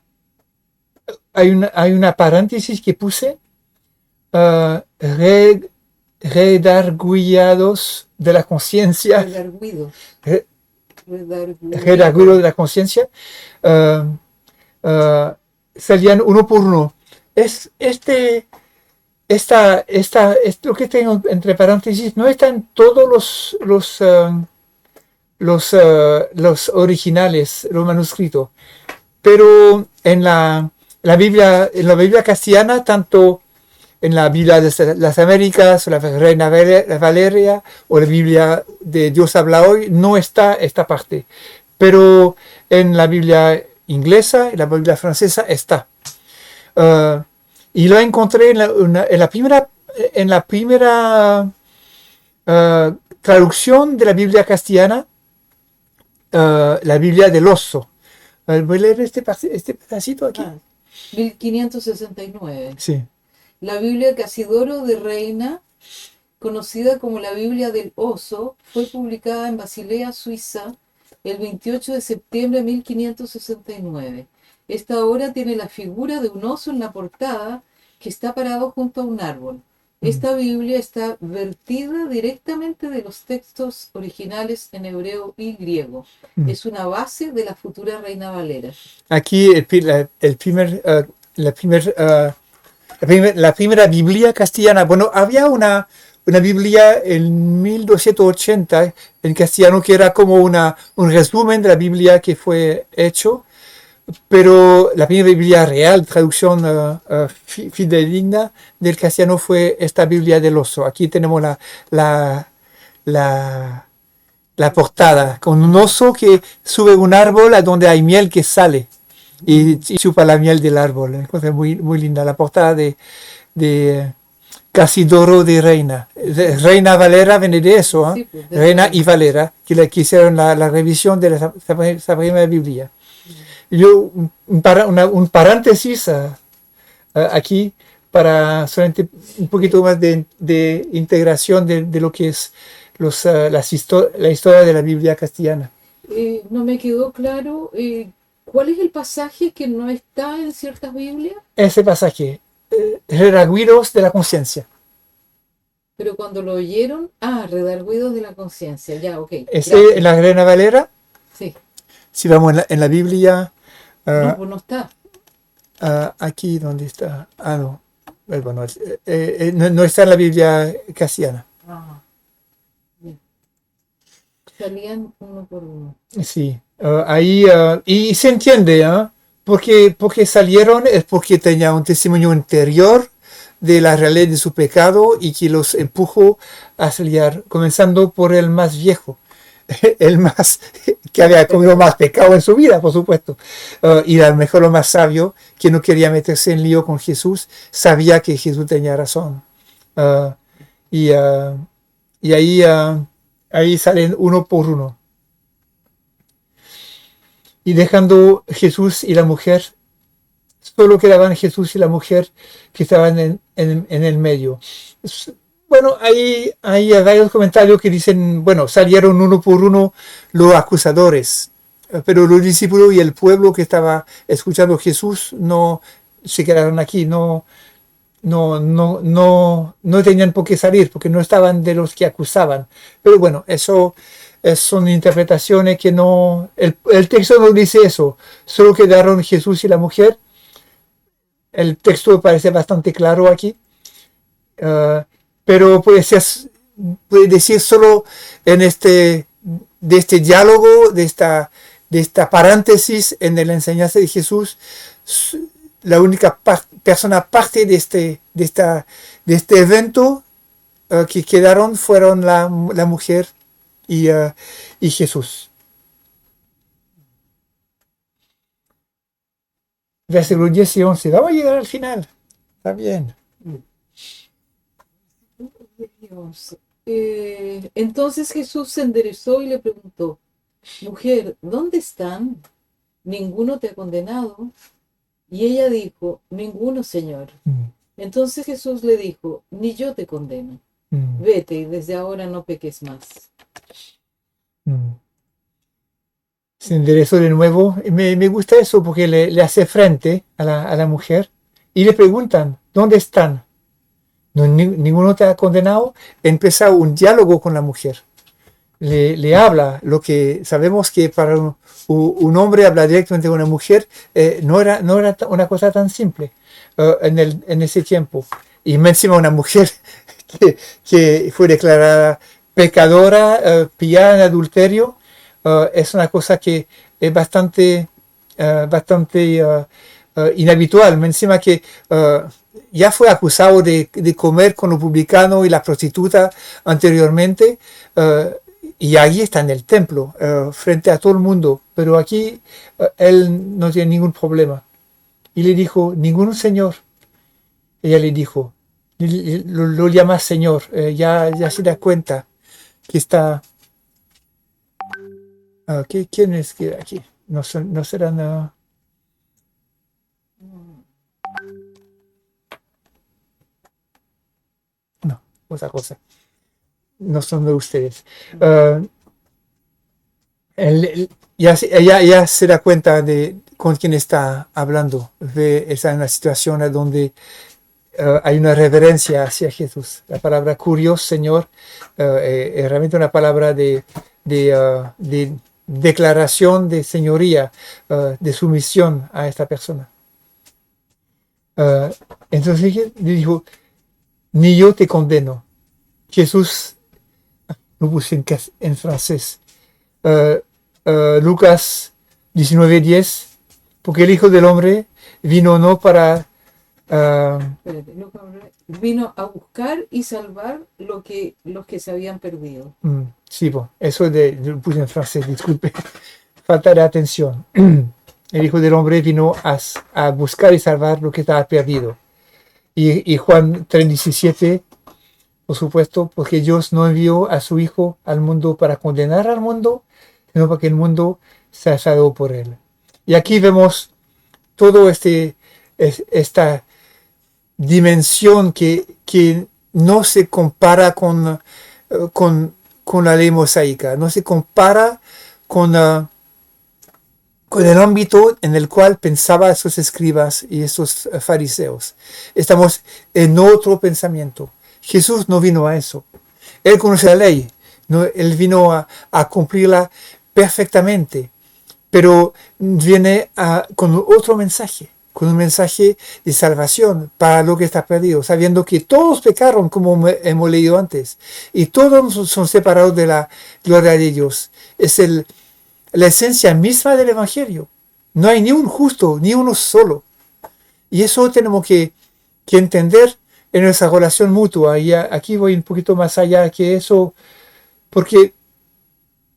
[SPEAKER 1] paréntesis que puse, redarguillados de la conciencia. Redarguido de la conciencia. Salían uno por uno. Lo que tengo entre paréntesis no están todos los originales, los manuscritos, pero en la Biblia castellana, tanto en la Biblia de las Américas, o la Reina Valeria, o la Biblia de Dios habla hoy, no está esta parte. Pero en la Biblia inglesa y la Biblia francesa está. Y lo encontré en la primera traducción de la Biblia castellana, la Biblia del oso. Voy a leer este pedacito aquí.
[SPEAKER 3] 1569.
[SPEAKER 1] Sí.
[SPEAKER 3] La Biblia Casidoro de Reina, conocida como la Biblia del Oso, fue publicada en Basilea, Suiza, el 28 de septiembre de 1569. Esta obra tiene la figura de un oso en la portada que está parado junto a un árbol. Esta Biblia está vertida directamente de los textos originales en hebreo y griego. Es una base de la futura Reina Valera.
[SPEAKER 1] Aquí la primera Biblia castellana. Bueno, había una Biblia en 1280 en castellano que era como un resumen de la Biblia que fue hecho, pero la primera Biblia real, traducción fidedigna del castellano, fue esta Biblia del oso. Aquí tenemos la portada con un oso que sube a un árbol a donde hay miel que sale y chupa la miel del árbol. Entonces, muy, muy linda la portada de Casidoro de Reina. Reina Valera viene de eso, ¿eh?
[SPEAKER 3] Sí, pues,
[SPEAKER 1] Reina y Valera, que hicieron la revisión de esa primera Biblia. Yo, un paréntesis aquí para solamente un poquito más de integración de lo que es la historia de la Biblia castellana.
[SPEAKER 3] No me quedó claro cuál es el pasaje que no está en ciertas Biblias,
[SPEAKER 1] Ese pasaje, redargüidos de la conciencia.
[SPEAKER 3] pero cuando lo oyeron, redargüidos de la conciencia, ya, ok.
[SPEAKER 1] En la Reina Valera,
[SPEAKER 3] Sí,
[SPEAKER 1] si vamos en la Biblia,
[SPEAKER 3] no, pues no está.
[SPEAKER 1] aquí donde está, no, bueno, no está en la Biblia castellana.
[SPEAKER 3] Bien. Salían uno por uno.
[SPEAKER 1] Sí, ahí, y se entiende, porque salieron es porque tenía un testimonio interior de la realidad de su pecado y que los empujó a salir, comenzando por el más viejo, el más que había comido más pecado en su vida, por supuesto, y a lo mejor lo más sabio, que no quería meterse en lío con Jesús, sabía que Jesús tenía razón. Y ahí salen uno por uno. Y dejando Jesús y la mujer, solo quedaban Jesús y la mujer que estaban en el medio. Bueno, hay varios comentarios que dicen, bueno, salieron uno por uno los acusadores, pero los discípulos y el pueblo que estaba escuchando a Jesús no se quedaron aquí, no tenían por qué salir, porque no estaban de los que acusaban. Pero bueno, eso son interpretaciones que no... El texto no dice eso, solo quedaron Jesús y la mujer. El texto parece bastante claro aquí, pero puede decir solo de este diálogo, de esta paréntesis en la enseñanza de Jesús. La única persona parte de este evento que quedaron fueron la mujer y Jesús. Versículos 10 y 11. Vamos a llegar al final. Está bien.
[SPEAKER 3] Entonces Jesús se enderezó y le preguntó: Mujer, ¿dónde están? ¿Ninguno te ha condenado? Y ella dijo: Ninguno, Señor. Entonces Jesús le dijo: Ni yo te condeno. Vete y desde ahora no peques más.
[SPEAKER 1] Se enderezó de nuevo. Me gusta eso porque le hace frente a la mujer y le preguntan: ¿dónde están? No, ninguno te ha condenado. Empieza un diálogo con la mujer. Le habla lo que sabemos que para un hombre hablar directamente con una mujer no era una cosa tan simple en ese tiempo. Y encima una mujer que fue declarada pecadora, pillada en adulterio, es una cosa que es bastante inhabitual. Encima que ya fue acusado de comer con los publicanos y la prostituta anteriormente, y allí está en el templo, frente a todo el mundo, pero aquí él no tiene ningún problema. Y le dijo, ningún señor. Ella le dijo, lo llama señor, ya se da cuenta que está... ¿quién es que aquí? No serán... no, otra cosa. No son de ustedes. Ella se da cuenta de con quién está hablando. Está en una situación donde hay una reverencia hacia Jesús. La palabra curios, Señor, es realmente una palabra de declaración de señoría, de sumisión a esta persona. Entonces le dijo, ni yo te condeno. Jesús, lo puse en francés, Lucas 19:10, porque el Hijo del Hombre vino no para...
[SPEAKER 3] vino a buscar y salvar los que se habían perdido.
[SPEAKER 1] Sí, bueno, eso lo puse en francés, disculpe, falta de atención. El Hijo del Hombre vino a buscar y salvar lo que estaba perdido. Y Juan 3:17, por supuesto, porque Dios no envió a su Hijo al mundo para condenar al mundo, sino para que el mundo sea salvo por él. Y aquí vemos todo esta dimensión que no se compara con la ley mosaica, no se compara con el ámbito en el cual pensaban esos escribas y esos fariseos. Estamos en otro pensamiento. Jesús no vino a eso. Él conoce la ley, ¿no? Él vino a cumplirla perfectamente, pero viene con otro mensaje, con un mensaje de salvación para lo que está perdido, sabiendo que todos pecaron, como hemos leído antes, y todos son separados de la gloria de Dios. Es la esencia misma del Evangelio. No hay ni un justo, ni uno solo. Y eso tenemos que entender en nuestra relación mutua. Y aquí voy un poquito más allá que eso, porque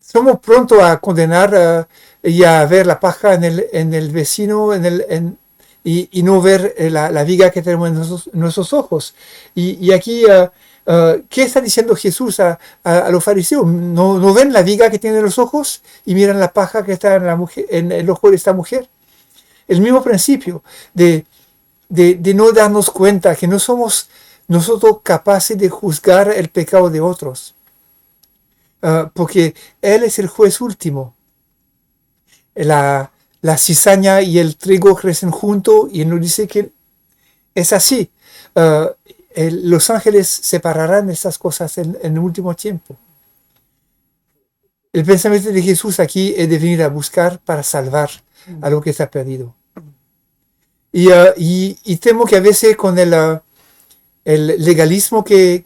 [SPEAKER 1] somos prontos a condenar y a ver la paja en el vecino, y no ver la viga que tenemos en nuestros ojos. Y aquí, ¿qué está diciendo Jesús a los fariseos? ¿No ven la viga que tienen en los ojos y miran la paja que está en el ojo de esta mujer? El mismo principio de no darnos cuenta que no somos nosotros capaces de juzgar el pecado de otros. Porque Él es el juez último. La cizaña y el trigo crecen juntos y Él nos dice que es así. Los ángeles separarán estas cosas en el último tiempo. El pensamiento de Jesús aquí es de venir a buscar para salvar a lo que está perdido. Y temo que a veces con el legalismo que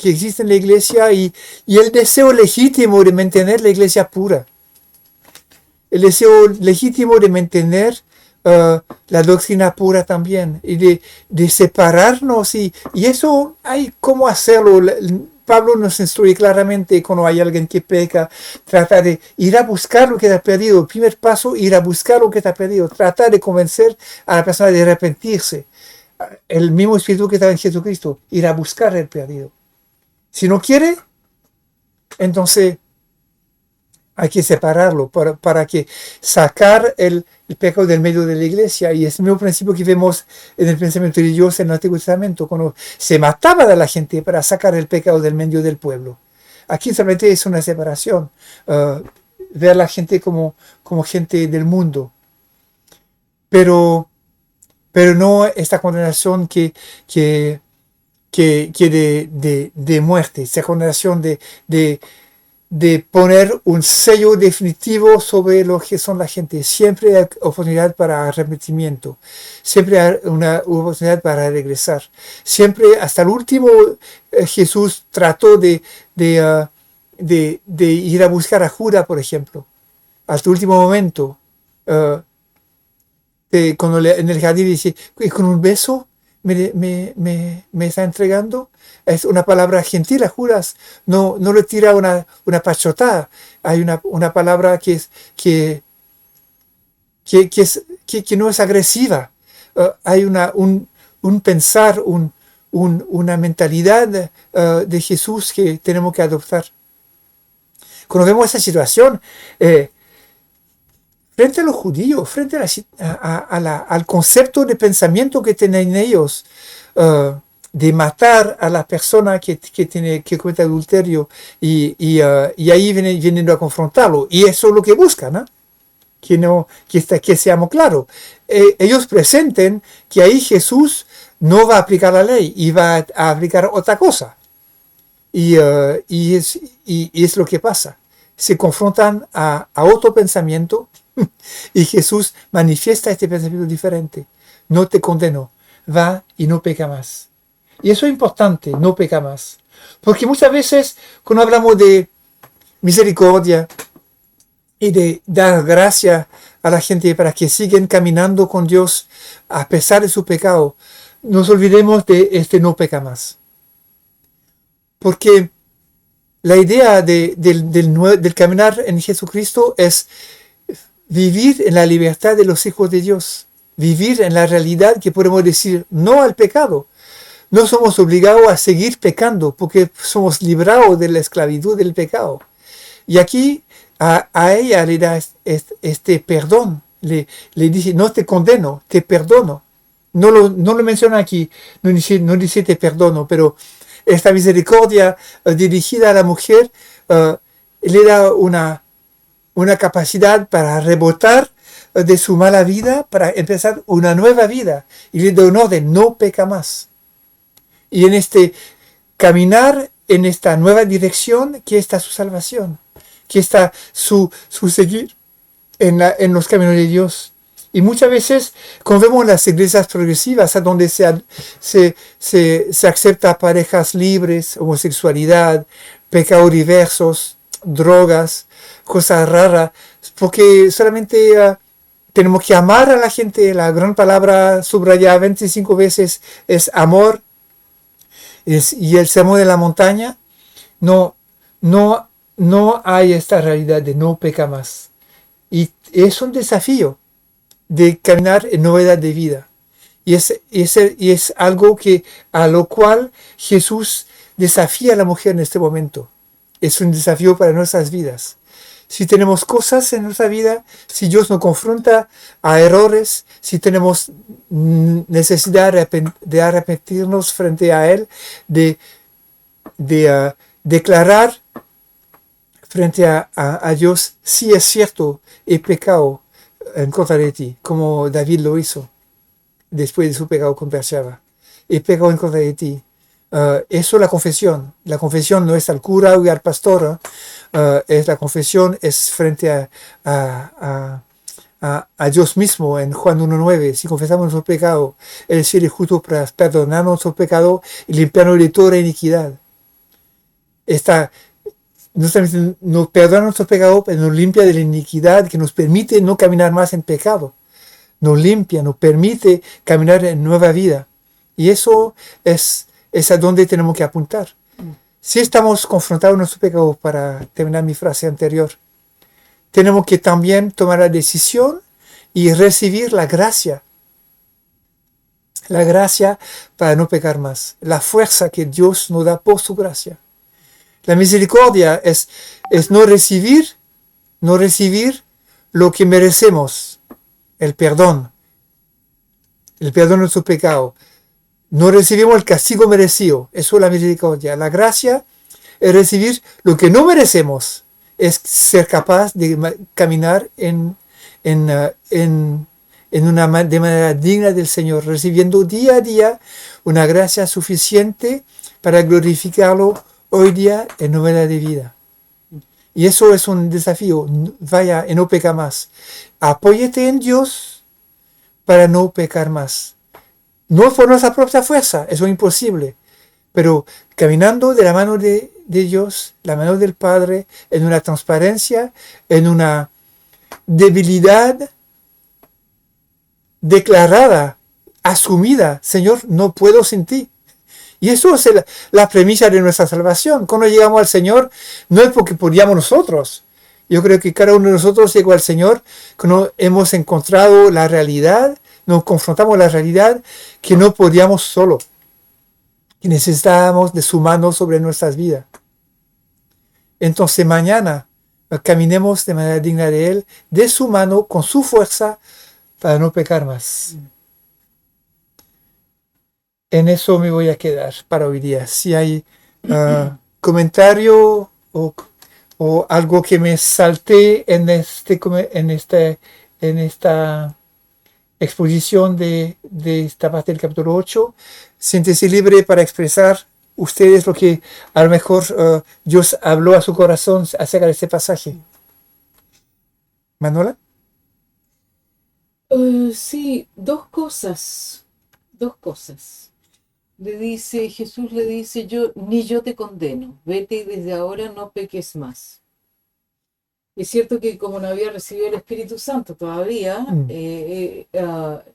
[SPEAKER 1] existe en la iglesia y el deseo legítimo de mantener la iglesia pura, el deseo legítimo de mantener la doctrina pura también, y de separarnos, y eso hay cómo hacerlo. Pablo nos instruye claramente cuando hay alguien que peca, trata de ir a buscar lo que está perdido. El primer paso, ir a buscar lo que está perdido, tratar de convencer a la persona de arrepentirse. El mismo espíritu que está en Jesucristo, ir a buscar el perdido. Si no quiere, entonces hay que separarlo para que sacar el pecado del medio de la iglesia. Y es el mismo principio que vemos en el pensamiento de Dios en el Antiguo Testamento, cuando se mataba a la gente para sacar el pecado del medio del pueblo. Aquí solamente es una separación, ver a la gente como gente del mundo, pero no esta condenación que de muerte, esta condenación de poner un sello definitivo sobre lo que son la gente. Siempre hay oportunidad para arrepentimiento, siempre hay una oportunidad para regresar. Siempre, hasta el último, Jesús trató de ir a buscar a Judas, por ejemplo. Hasta el último momento. En el jardín dice, "Y con un beso me está entregando". Es una palabra gentil a Judas, no le tira una pachotada. Hay una palabra que no es agresiva. Hay un pensar, una mentalidad de Jesús que tenemos que adoptar. Cuando vemos esa situación, frente a los judíos, frente al concepto de pensamiento que tienen ellos, de matar a la persona que comete adulterio, y ahí vienen a confrontarlo. Y eso es lo que buscan, ¿no? Que seamos claros. Ellos presenten que ahí Jesús no va a aplicar la ley y va a aplicar otra cosa. Y es lo que pasa. Se confrontan a otro pensamiento y Jesús manifiesta este pensamiento diferente. No te condeno, va y no peca más. Y eso es importante, no peca más. Porque muchas veces cuando hablamos de misericordia y de dar gracia a la gente para que sigan caminando con Dios a pesar de su pecado, nos olvidemos de este no peca más. Porque la idea del caminar en Jesucristo es vivir en la libertad de los hijos de Dios, vivir en la realidad que podemos decir no al pecado. No somos obligados a seguir pecando porque somos librados de la esclavitud del pecado. Y aquí a ella le da este perdón, le dice, no te condeno, te perdono. No lo menciona aquí, no dice te perdono, pero esta misericordia dirigida a la mujer le da una capacidad para rebotar de su mala vida, para empezar una nueva vida. Y le da un orden, no peca más. Y en este caminar en esta nueva dirección, que está su salvación, que está su seguir en los caminos de Dios. Y muchas veces, cuando vemos las iglesias progresivas, a donde se acepta parejas libres, homosexualidad, pecados diversos, drogas, cosas raras, porque solamente tenemos que amar a la gente. La gran palabra subrayada 25 veces es amor. Y el sermón de la montaña, no hay esta realidad de no peca más. Y es un desafío de caminar en novedad de vida. Y es algo a lo cual Jesús desafía a la mujer en este momento. Es un desafío para nuestras vidas. Si tenemos cosas en nuestra vida, si Dios nos confronta a errores, si tenemos necesidad de arrepentirnos frente a Él, de declarar frente a Dios, sí es cierto, he pecado en contra de ti, como David lo hizo después de su pecado con Betsabé. He pecado en contra de ti. Eso es la confesión. La confesión no es al cura o al pastor. La confesión es frente a Dios mismo en Juan 1:9. Si confesamos nuestro pecado, Él es fiel y justo para perdonar nuestro pecado y limpiarnos de toda iniquidad. Nos perdona nuestro pecado, pero nos limpia de la iniquidad que nos permite no caminar más en pecado. Nos limpia, nos permite caminar en nueva vida. Y eso es a donde tenemos que apuntar. Si estamos confrontados con nuestro pecado, para terminar mi frase anterior, tenemos que también tomar la decisión y recibir la gracia. La gracia para no pecar más. La fuerza que Dios nos da por su gracia. La misericordia es no recibir lo que merecemos. El perdón de nuestro pecado. No recibimos el castigo merecido. Eso es la misericordia. La gracia es recibir lo que no merecemos. Es ser capaz de caminar de manera digna del Señor, recibiendo día a día una gracia suficiente para glorificarlo hoy día en novedad de vida. Y eso es un desafío. Vaya y no peca más. Apóyate en Dios para no pecar más. No por nuestra propia fuerza, eso es imposible, pero caminando de la mano de Dios, la mano del Padre, en una transparencia, en una debilidad declarada, asumida, Señor, no puedo sin ti. Y eso es la premisa de nuestra salvación. Cuando llegamos al Señor, no es porque podíamos nosotros. Yo creo que cada uno de nosotros llegó al Señor cuando hemos encontrado la realidad, nos confrontamos la realidad que no podíamos solo, que necesitábamos de su mano sobre nuestras vidas. Entonces mañana caminemos de manera digna de Él, de su mano, con su fuerza, para no pecar más. En eso me voy a quedar para hoy día. Si hay comentario o algo que me salté en esta exposición de esta parte del capítulo 8, siéntese libre para expresar ustedes lo que a lo mejor Dios habló a su corazón acerca de este pasaje. ¿Manuela?
[SPEAKER 3] Sí, dos cosas. Jesús le dice, ni yo te condeno, vete y desde ahora no peques más. Es cierto que como no había recibido el Espíritu Santo todavía,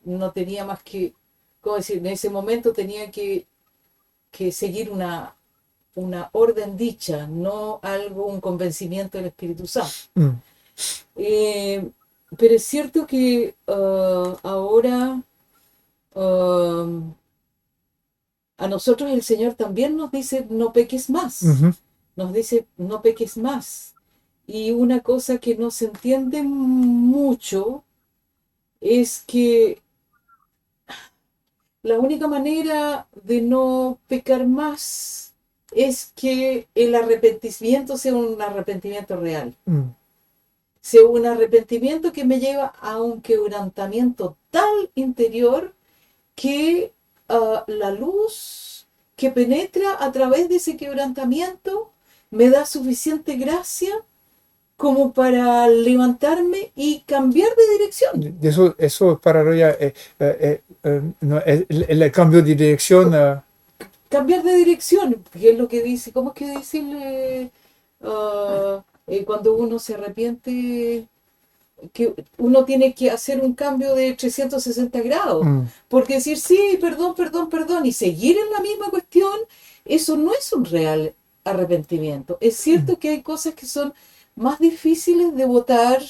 [SPEAKER 3] no tenía más que, ¿cómo decir? En ese momento tenía que seguir una orden dicha, no un convencimiento del Espíritu Santo. Pero es cierto que ahora a nosotros el Señor también nos dice no peques más. Nos dice no peques más. Y una cosa que no se entiende mucho es que la única manera de no pecar más es que el arrepentimiento sea un arrepentimiento real. Sea un arrepentimiento que me lleva a un quebrantamiento tal interior que la luz que penetra a través de ese quebrantamiento me da suficiente gracia como para levantarme y cambiar de dirección.
[SPEAKER 1] Eso para Roya, no, el cambio de dirección.
[SPEAKER 3] Cambiar de dirección, que es lo que dice, ¿cómo es que dice cuando uno se arrepiente? Que uno tiene que hacer un cambio de 360 grados, porque decir sí, perdón, y seguir en la misma cuestión, eso no es un real arrepentimiento. Es cierto que hay cosas que son más difíciles de botar,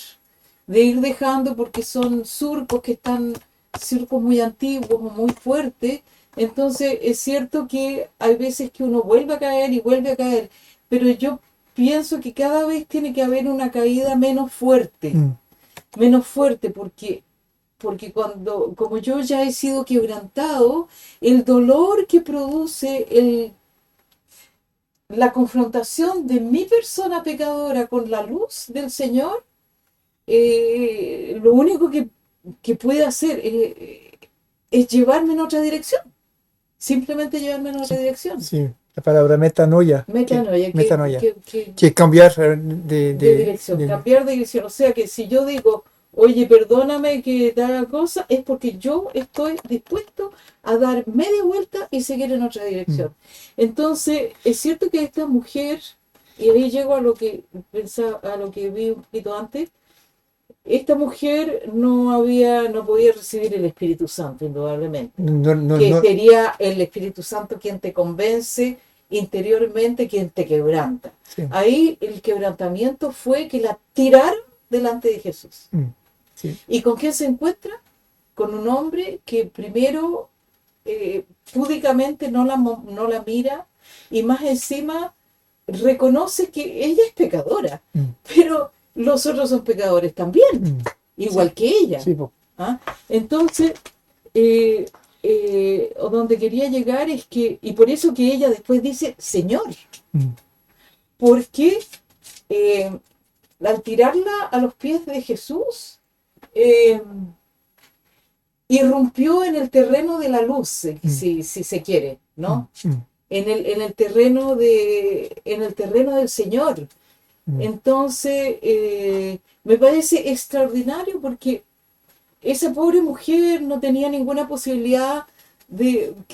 [SPEAKER 3] de ir dejando, porque son surcos muy antiguos o muy fuertes. Entonces es cierto que hay veces que uno vuelve a caer y vuelve a caer, pero yo pienso que cada vez tiene que haber una caída menos fuerte, porque como yo ya he sido quebrantado, el dolor que produce la confrontación de mi persona pecadora con la luz del Señor, lo único que puede hacer es llevarme en otra dirección. Simplemente llevarme en otra dirección.
[SPEAKER 1] Sí, la palabra metanoia. Que cambiar de
[SPEAKER 3] dirección. Cambiar de dirección. O sea que si yo digo, oye, perdóname que te haga cosa, es porque yo estoy dispuesto a dar media vuelta y seguir en otra dirección. Entonces, es cierto que esta mujer, y ahí llego a lo que pensaba, a lo que vi un poquito antes, esta mujer no podía recibir el Espíritu Santo, indudablemente. Sería el Espíritu Santo quien te convence interiormente, quien te quebranta. Sí. Ahí el quebrantamiento fue que la tiraron delante de Jesús. Sí. ¿Y con quién se encuentra? Con un hombre que primero púdicamente no la mira, y más encima reconoce que ella es pecadora, pero los otros son pecadores también, igual que ella. Sí, entonces, donde quería llegar es que, y por eso que ella después dice, Señor, porque al tirarla a los pies de Jesús, irrumpió en el terreno de la luz, si se quiere, ¿no? En el terreno del Señor. Entonces, me parece extraordinario porque esa pobre mujer no tenía ninguna posibilidad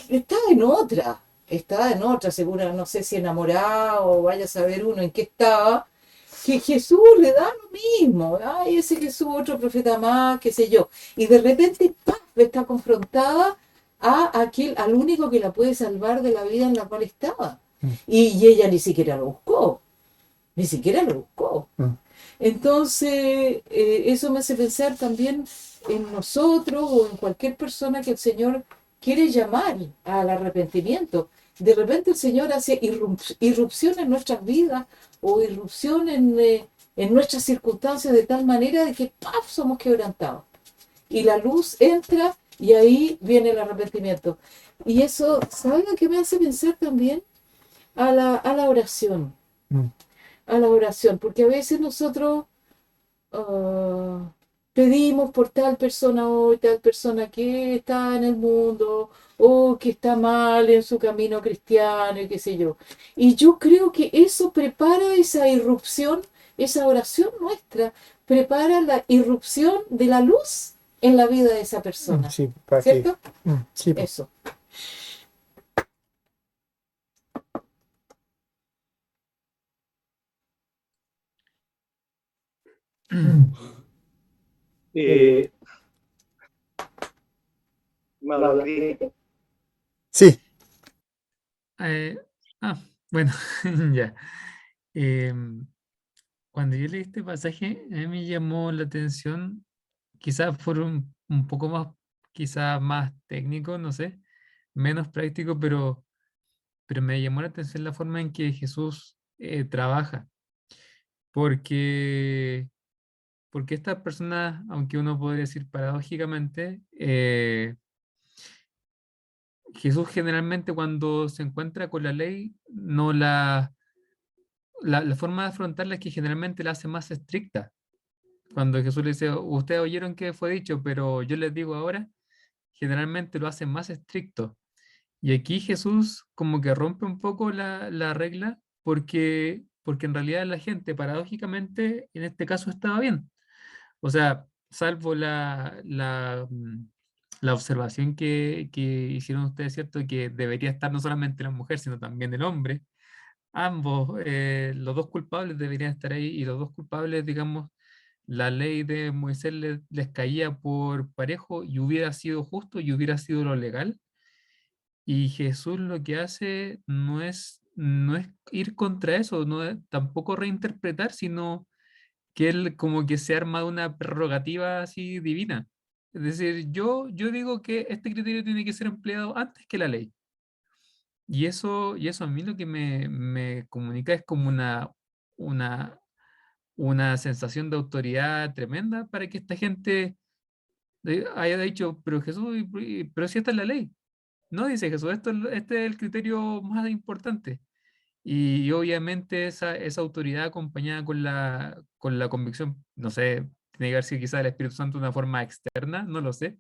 [SPEAKER 3] estaba en otra, segura, no sé si enamorada o vaya a saber uno en qué estaba, que Jesús le da lo mismo. Ay, ese Jesús, otro profeta más, qué sé yo. Y de repente, ¡paf!, está confrontada a al único que la puede salvar de la vida en la cual estaba.
[SPEAKER 1] Mm.
[SPEAKER 3] Y ella ni siquiera lo buscó. Ni siquiera lo buscó.
[SPEAKER 1] Mm.
[SPEAKER 3] Entonces, eso me hace pensar también en nosotros o en cualquier persona que el Señor quiere llamar al arrepentimiento. De repente el Señor hace irrupción en nuestras vidas o irrupción en nuestras circunstancias de tal manera de que ¡paf!, somos quebrantados. Y la luz entra y ahí viene el arrepentimiento. Y eso, ¿sabe a qué me hace pensar también? A la oración.
[SPEAKER 1] Mm.
[SPEAKER 3] A la oración, porque a veces nosotros ah, pedimos por tal persona o tal persona que está en el mundo o que está mal en su camino cristiano y qué sé yo. Y yo creo que eso prepara esa irrupción, esa oración nuestra, prepara la irrupción de la luz en la vida de esa persona.
[SPEAKER 1] Sí, para que,
[SPEAKER 3] ¿Cierto?
[SPEAKER 1] sí,
[SPEAKER 3] Eso.
[SPEAKER 2] Eh, Estimado Cris,
[SPEAKER 1] sí,
[SPEAKER 4] Eh, bueno, ya. Em, Cuando yo leí este pasaje, a mí me llamó la atención, quizás por un poco más, quizás más técnico, no sé, menos práctico, pero me llamó la atención la forma en que Jesús trabaja, porque, porque estas personas, aunque uno podría decir paradójicamente, Jesús generalmente cuando se encuentra con la ley, no la forma de afrontarla es que generalmente la hace más estricta. Cuando Jesús le dice, ustedes oyeron que fue dicho, pero yo les digo ahora, generalmente lo hace más estricto. Y aquí Jesús como que rompe un poco la regla porque en realidad la gente paradójicamente en este caso estaba bien. O sea, salvo la observación que hicieron ustedes, ¿cierto? Que debería estar no solamente la mujer, sino también el hombre. Ambos, los dos culpables deberían estar ahí y los dos culpables, digamos, la ley de Moisés les caía por parejo y hubiera sido justo y hubiera sido lo legal. Y Jesús lo que hace no es ir contra eso, no es tampoco reinterpretar, sino que él como que se arma una prerrogativa así divina. Es decir, yo digo que este criterio tiene que ser empleado antes que la ley. Y eso a mí lo que me comunica es como una, una sensación de autoridad tremenda para que esta gente haya dicho, pero Jesús, pero si esta es la ley. No, dice Jesús, este es el criterio más importante. Y obviamente esa autoridad acompañada con la convicción, no sé, tiene que ver si quizás el Espíritu Santo de una forma externa, no lo sé,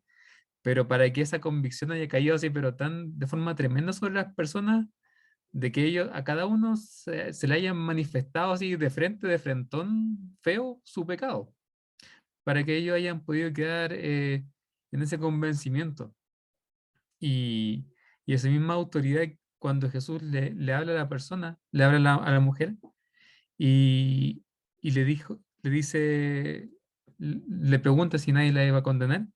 [SPEAKER 4] pero para que esa convicción haya caído así, pero tan de forma tremenda sobre las personas, de que ellos, a cada uno se le hayan manifestado así de frente, de frentón, feo, su pecado, para que ellos hayan podido quedar en ese convencimiento. Y, y esa misma autoridad, cuando Jesús le habla a la persona, le habla a la mujer, y, y le dice, le pregunta si nadie la iba a condenar,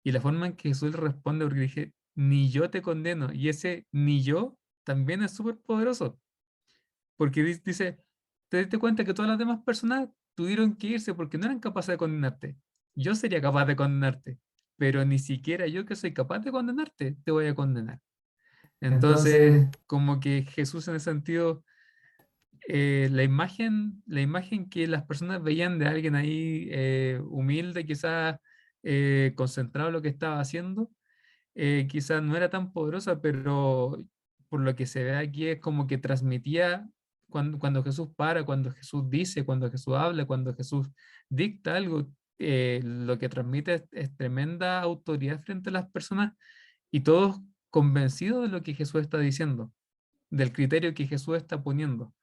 [SPEAKER 4] y la forma en que Jesús le responde, porque dije, ni yo te condeno, y ese ni yo también es súper poderoso, porque dice, te diste cuenta que todas las demás personas tuvieron que irse porque no eran capaces de condenarte. Yo sería capaz de condenarte, pero ni siquiera yo que soy capaz de condenarte, te voy a condenar. Entonces,
[SPEAKER 1] entonces,
[SPEAKER 4] como que Jesús en ese sentido, la imagen que las personas veían de alguien ahí humilde, quizás concentrado en lo que estaba haciendo, quizás no era tan poderosa, pero por lo que se ve aquí es como que transmitía cuando Jesús para, cuando Jesús dice, cuando Jesús habla, cuando Jesús dicta algo, lo que transmite es tremenda autoridad frente a las personas y todos convencidos de lo que Jesús está diciendo, del criterio que Jesús está poniendo.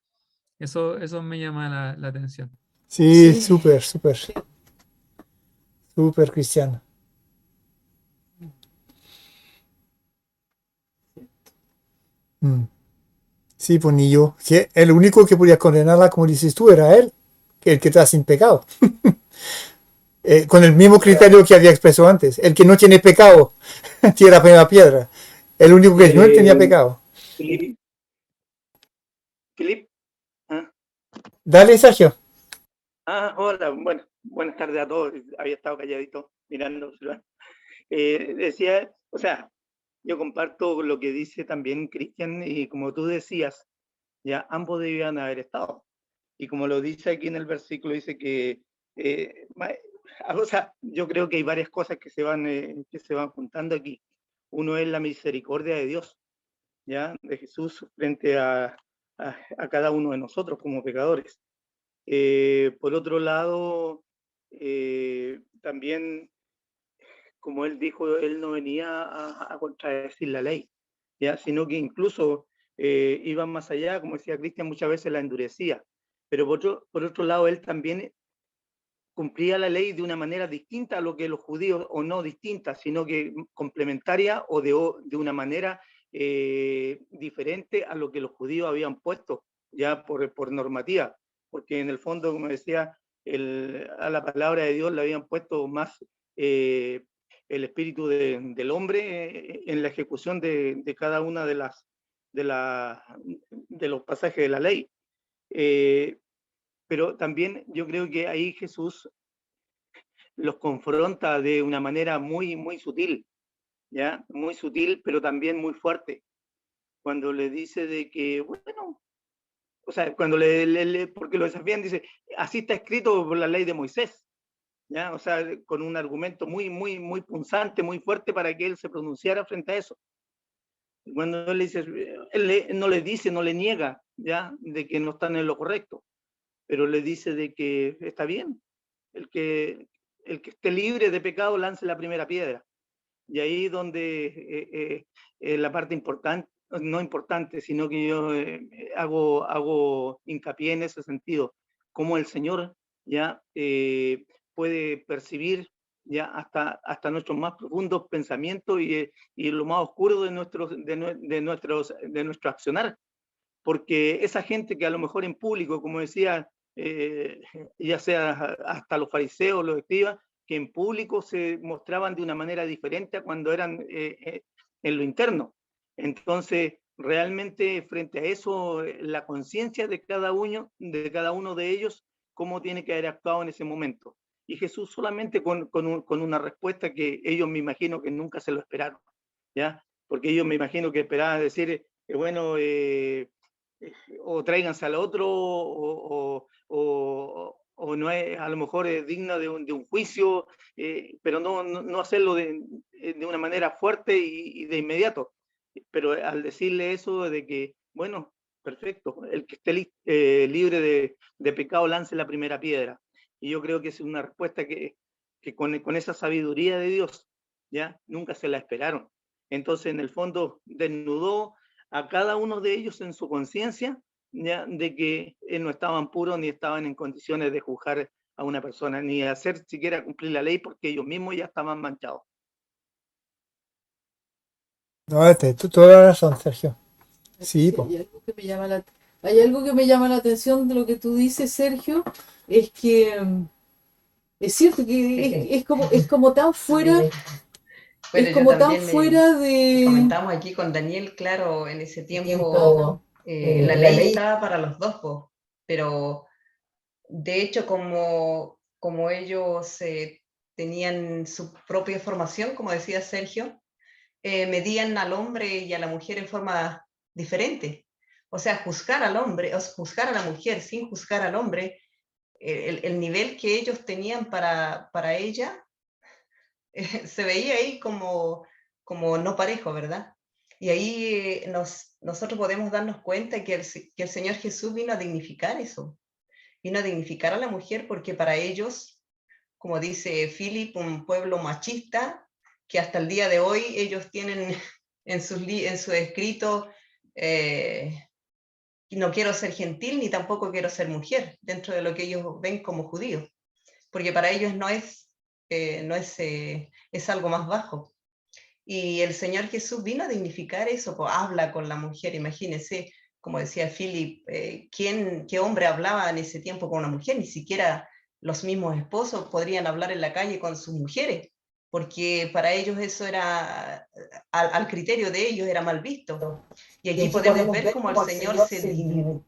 [SPEAKER 4] Eso me llama la atención.
[SPEAKER 1] sí,
[SPEAKER 3] Sí,
[SPEAKER 1] súper, súper, súper cristiano. Mm. Sí, pues ni yo. Sí, el único que podía condenarla, como dices tú, era él. el que está sin pecado. Con el mismo criterio que había expresado antes. El que no tiene pecado, tira la primera piedra. El único que no tenía pecado.
[SPEAKER 2] Filip, Filip, ah,
[SPEAKER 1] Dale, Sergio.
[SPEAKER 2] hola, bueno, buenas tardes a todos. Había estado calladito mirando. Decía, o sea, yo comparto lo que dice también Cristian, y como tú decías, ya ambos debían haber estado. Y como lo dice aquí en el versículo, dice que, o sea, yo creo que hay varias cosas que se van juntando aquí. Uno es la misericordia de Dios, ya, de Jesús frente a cada uno de nosotros como pecadores. Por otro lado, también, como él dijo, él no venía a contradecir la ley, ¿ya? Sino que incluso iba más allá, como decía Cristian, muchas veces la endurecía. Pero por otro lado, él también cumplía la ley de una manera distinta a lo que los judíos, o no distinta, sino que complementaria, o de una manera diferente a lo que los judíos habían puesto ya por normativa, porque en el fondo, como decía, a la palabra de Dios le habían puesto más el espíritu del hombre en la ejecución de cada una de los pasajes de la ley. Pero también yo creo que ahí Jesús los confronta de una manera muy, muy sutil, ¿ya? Muy sutil, pero también muy fuerte. Cuando le dice de que, bueno, o sea, cuando porque lo desafían, dice, así está escrito por la ley de Moisés, ¿ya? O sea, con un argumento muy, muy, muy punzante, muy fuerte para que él se pronunciara frente a eso. Cuando él le dice, él no le dice, no le niega, ¿ya? De que no están en lo correcto, pero le dice de que está bien, el que esté libre de pecado lance la primera piedra. Y ahí donde la parte importante, no importante, sino que yo hago hincapié en ese sentido, cómo el Señor ya puede percibir ya hasta nuestros más profundos pensamientos y lo más oscuro de nuestro accionar. Porque esa gente que a lo mejor en público, como decía, ya sea hasta los fariseos, los escribas, que en público se mostraban de una manera diferente a cuando eran en lo interno. Entonces, realmente frente a eso, la conciencia de cada uno de ellos, cómo tiene que haber actuado en ese momento. Y Jesús solamente con una respuesta que ellos me imagino que nunca se lo esperaron, ¿ya? Porque ellos me imagino que esperaban decir, bueno, o tráiganse al otro, o no es, a lo mejor es digno de un juicio, pero no hacerlo de una manera fuerte y de inmediato. Pero al decirle eso de que, bueno, perfecto, el que esté libre de pecado lance la primera piedra. Y yo creo que es una respuesta que con esa sabiduría de Dios, ¿ya? Nunca se la esperaron. Entonces, en el fondo, desnudó a cada uno de ellos en su conciencia, ¿ya? De que no estaban puros ni estaban en condiciones de juzgar a una persona, ni hacer siquiera cumplir la ley, porque ellos mismos ya estaban manchados.
[SPEAKER 1] No, toda la razón, Sergio. Sí,
[SPEAKER 3] Sí,
[SPEAKER 1] po.
[SPEAKER 3] hay algo que me llama la atención de lo que tú dices, Sergio, es que es cierto que es como tan fuera,
[SPEAKER 5] Bueno,
[SPEAKER 3] es
[SPEAKER 5] yo
[SPEAKER 3] como tan
[SPEAKER 5] también
[SPEAKER 3] fuera de...
[SPEAKER 5] comentamos aquí con Daniel, claro, en ese tiempo
[SPEAKER 3] No,
[SPEAKER 5] la ley estaba para los dos, pero de hecho como ellos tenían su propia formación, como decía Sergio, medían al hombre y a la mujer en forma diferente. O sea, juzgar al hombre, o juzgar a la mujer sin juzgar al hombre, el nivel que ellos tenían para ella, se veía ahí como no parejo, ¿verdad? Y ahí nosotros podemos darnos cuenta que el Señor Jesús vino a dignificar eso, vino a dignificar a la mujer, porque para ellos, como dice Philip, un pueblo machista, que hasta el día de hoy ellos tienen en su escrito, no quiero ser gentil ni tampoco quiero ser mujer, dentro de lo que ellos ven como judíos, porque para ellos es algo más bajo. Y el Señor Jesús vino a dignificar eso, pues habla con la mujer, imagínense, como decía Philip, ¿qué hombre hablaba en ese tiempo con una mujer? Ni siquiera los mismos esposos podrían hablar en la calle con sus mujeres, porque para ellos eso era, al criterio de ellos era mal visto. Y aquí podemos ver cómo el Señor se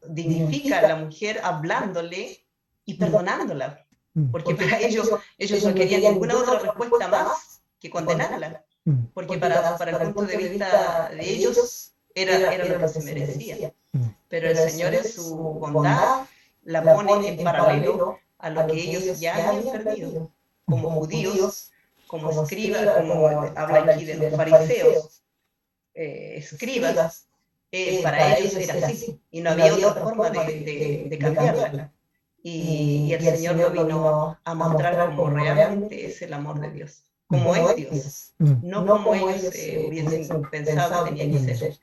[SPEAKER 5] dignifica a la mujer hablándole y perdonándola, porque para ellos no querían ninguna otra respuesta más que condenarla, porque para el punto de vista de ellos era lo que se merecía. Pero el Señor en su bondad la pone en paralelo a lo que ellos ya habían perdido, como judíos, como escribas, como habla aquí de los fariseos, escribas, para ellos era así, y no había otra forma de cambiarla. Y el Señor lo vino a mostrar como realmente es el amor de Dios, como es Dios, no como ellos hubiesen pensado que tenía que ser.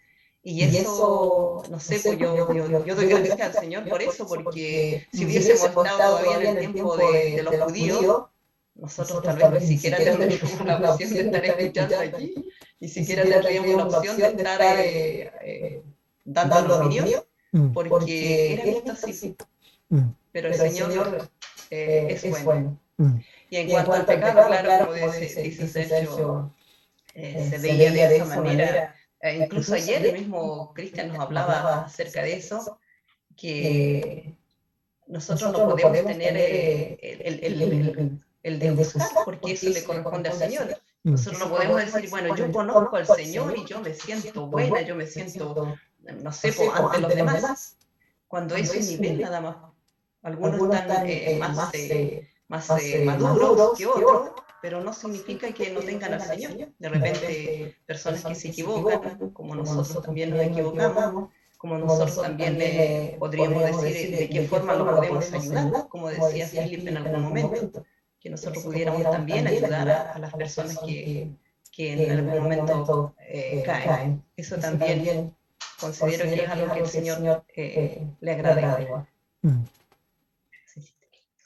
[SPEAKER 5] Y eso, no sé, pues yo doy gracias al Señor por eso, porque si hubiésemos estado todavía en el tiempo de los judíos, nosotros tal vez ni siquiera tendríamos la opción de estar escuchando aquí, ni siquiera tendríamos la opción de estar dando la opinión, porque era visto así. Pero el Señor es bueno. Y en cuanto al pecado, claro, como dice Sergio, se veía de esa manera. Incluso ayer el mismo Cristian nos hablaba acerca de eso, que nosotros no podemos tener el de buscar, porque eso le corresponde al Señor. Nosotros no podemos decir, bueno, yo conozco al Señor y yo me siento buena, yo me siento, no sé, ante los demás, cuando es un nivel nada más. Algunos están más maduros que otros, pero no significa que no tengan al Señor. De repente, personas que se equivocan, como nosotros también nos equivocamos, como nosotros también podríamos decir de qué forma lo podemos ayudar, como decía Philip en algún momento, que nosotros pudiéramos también ayudar a las personas que en algún momento caen. Eso también considero que es algo que el Señor le agrada igual.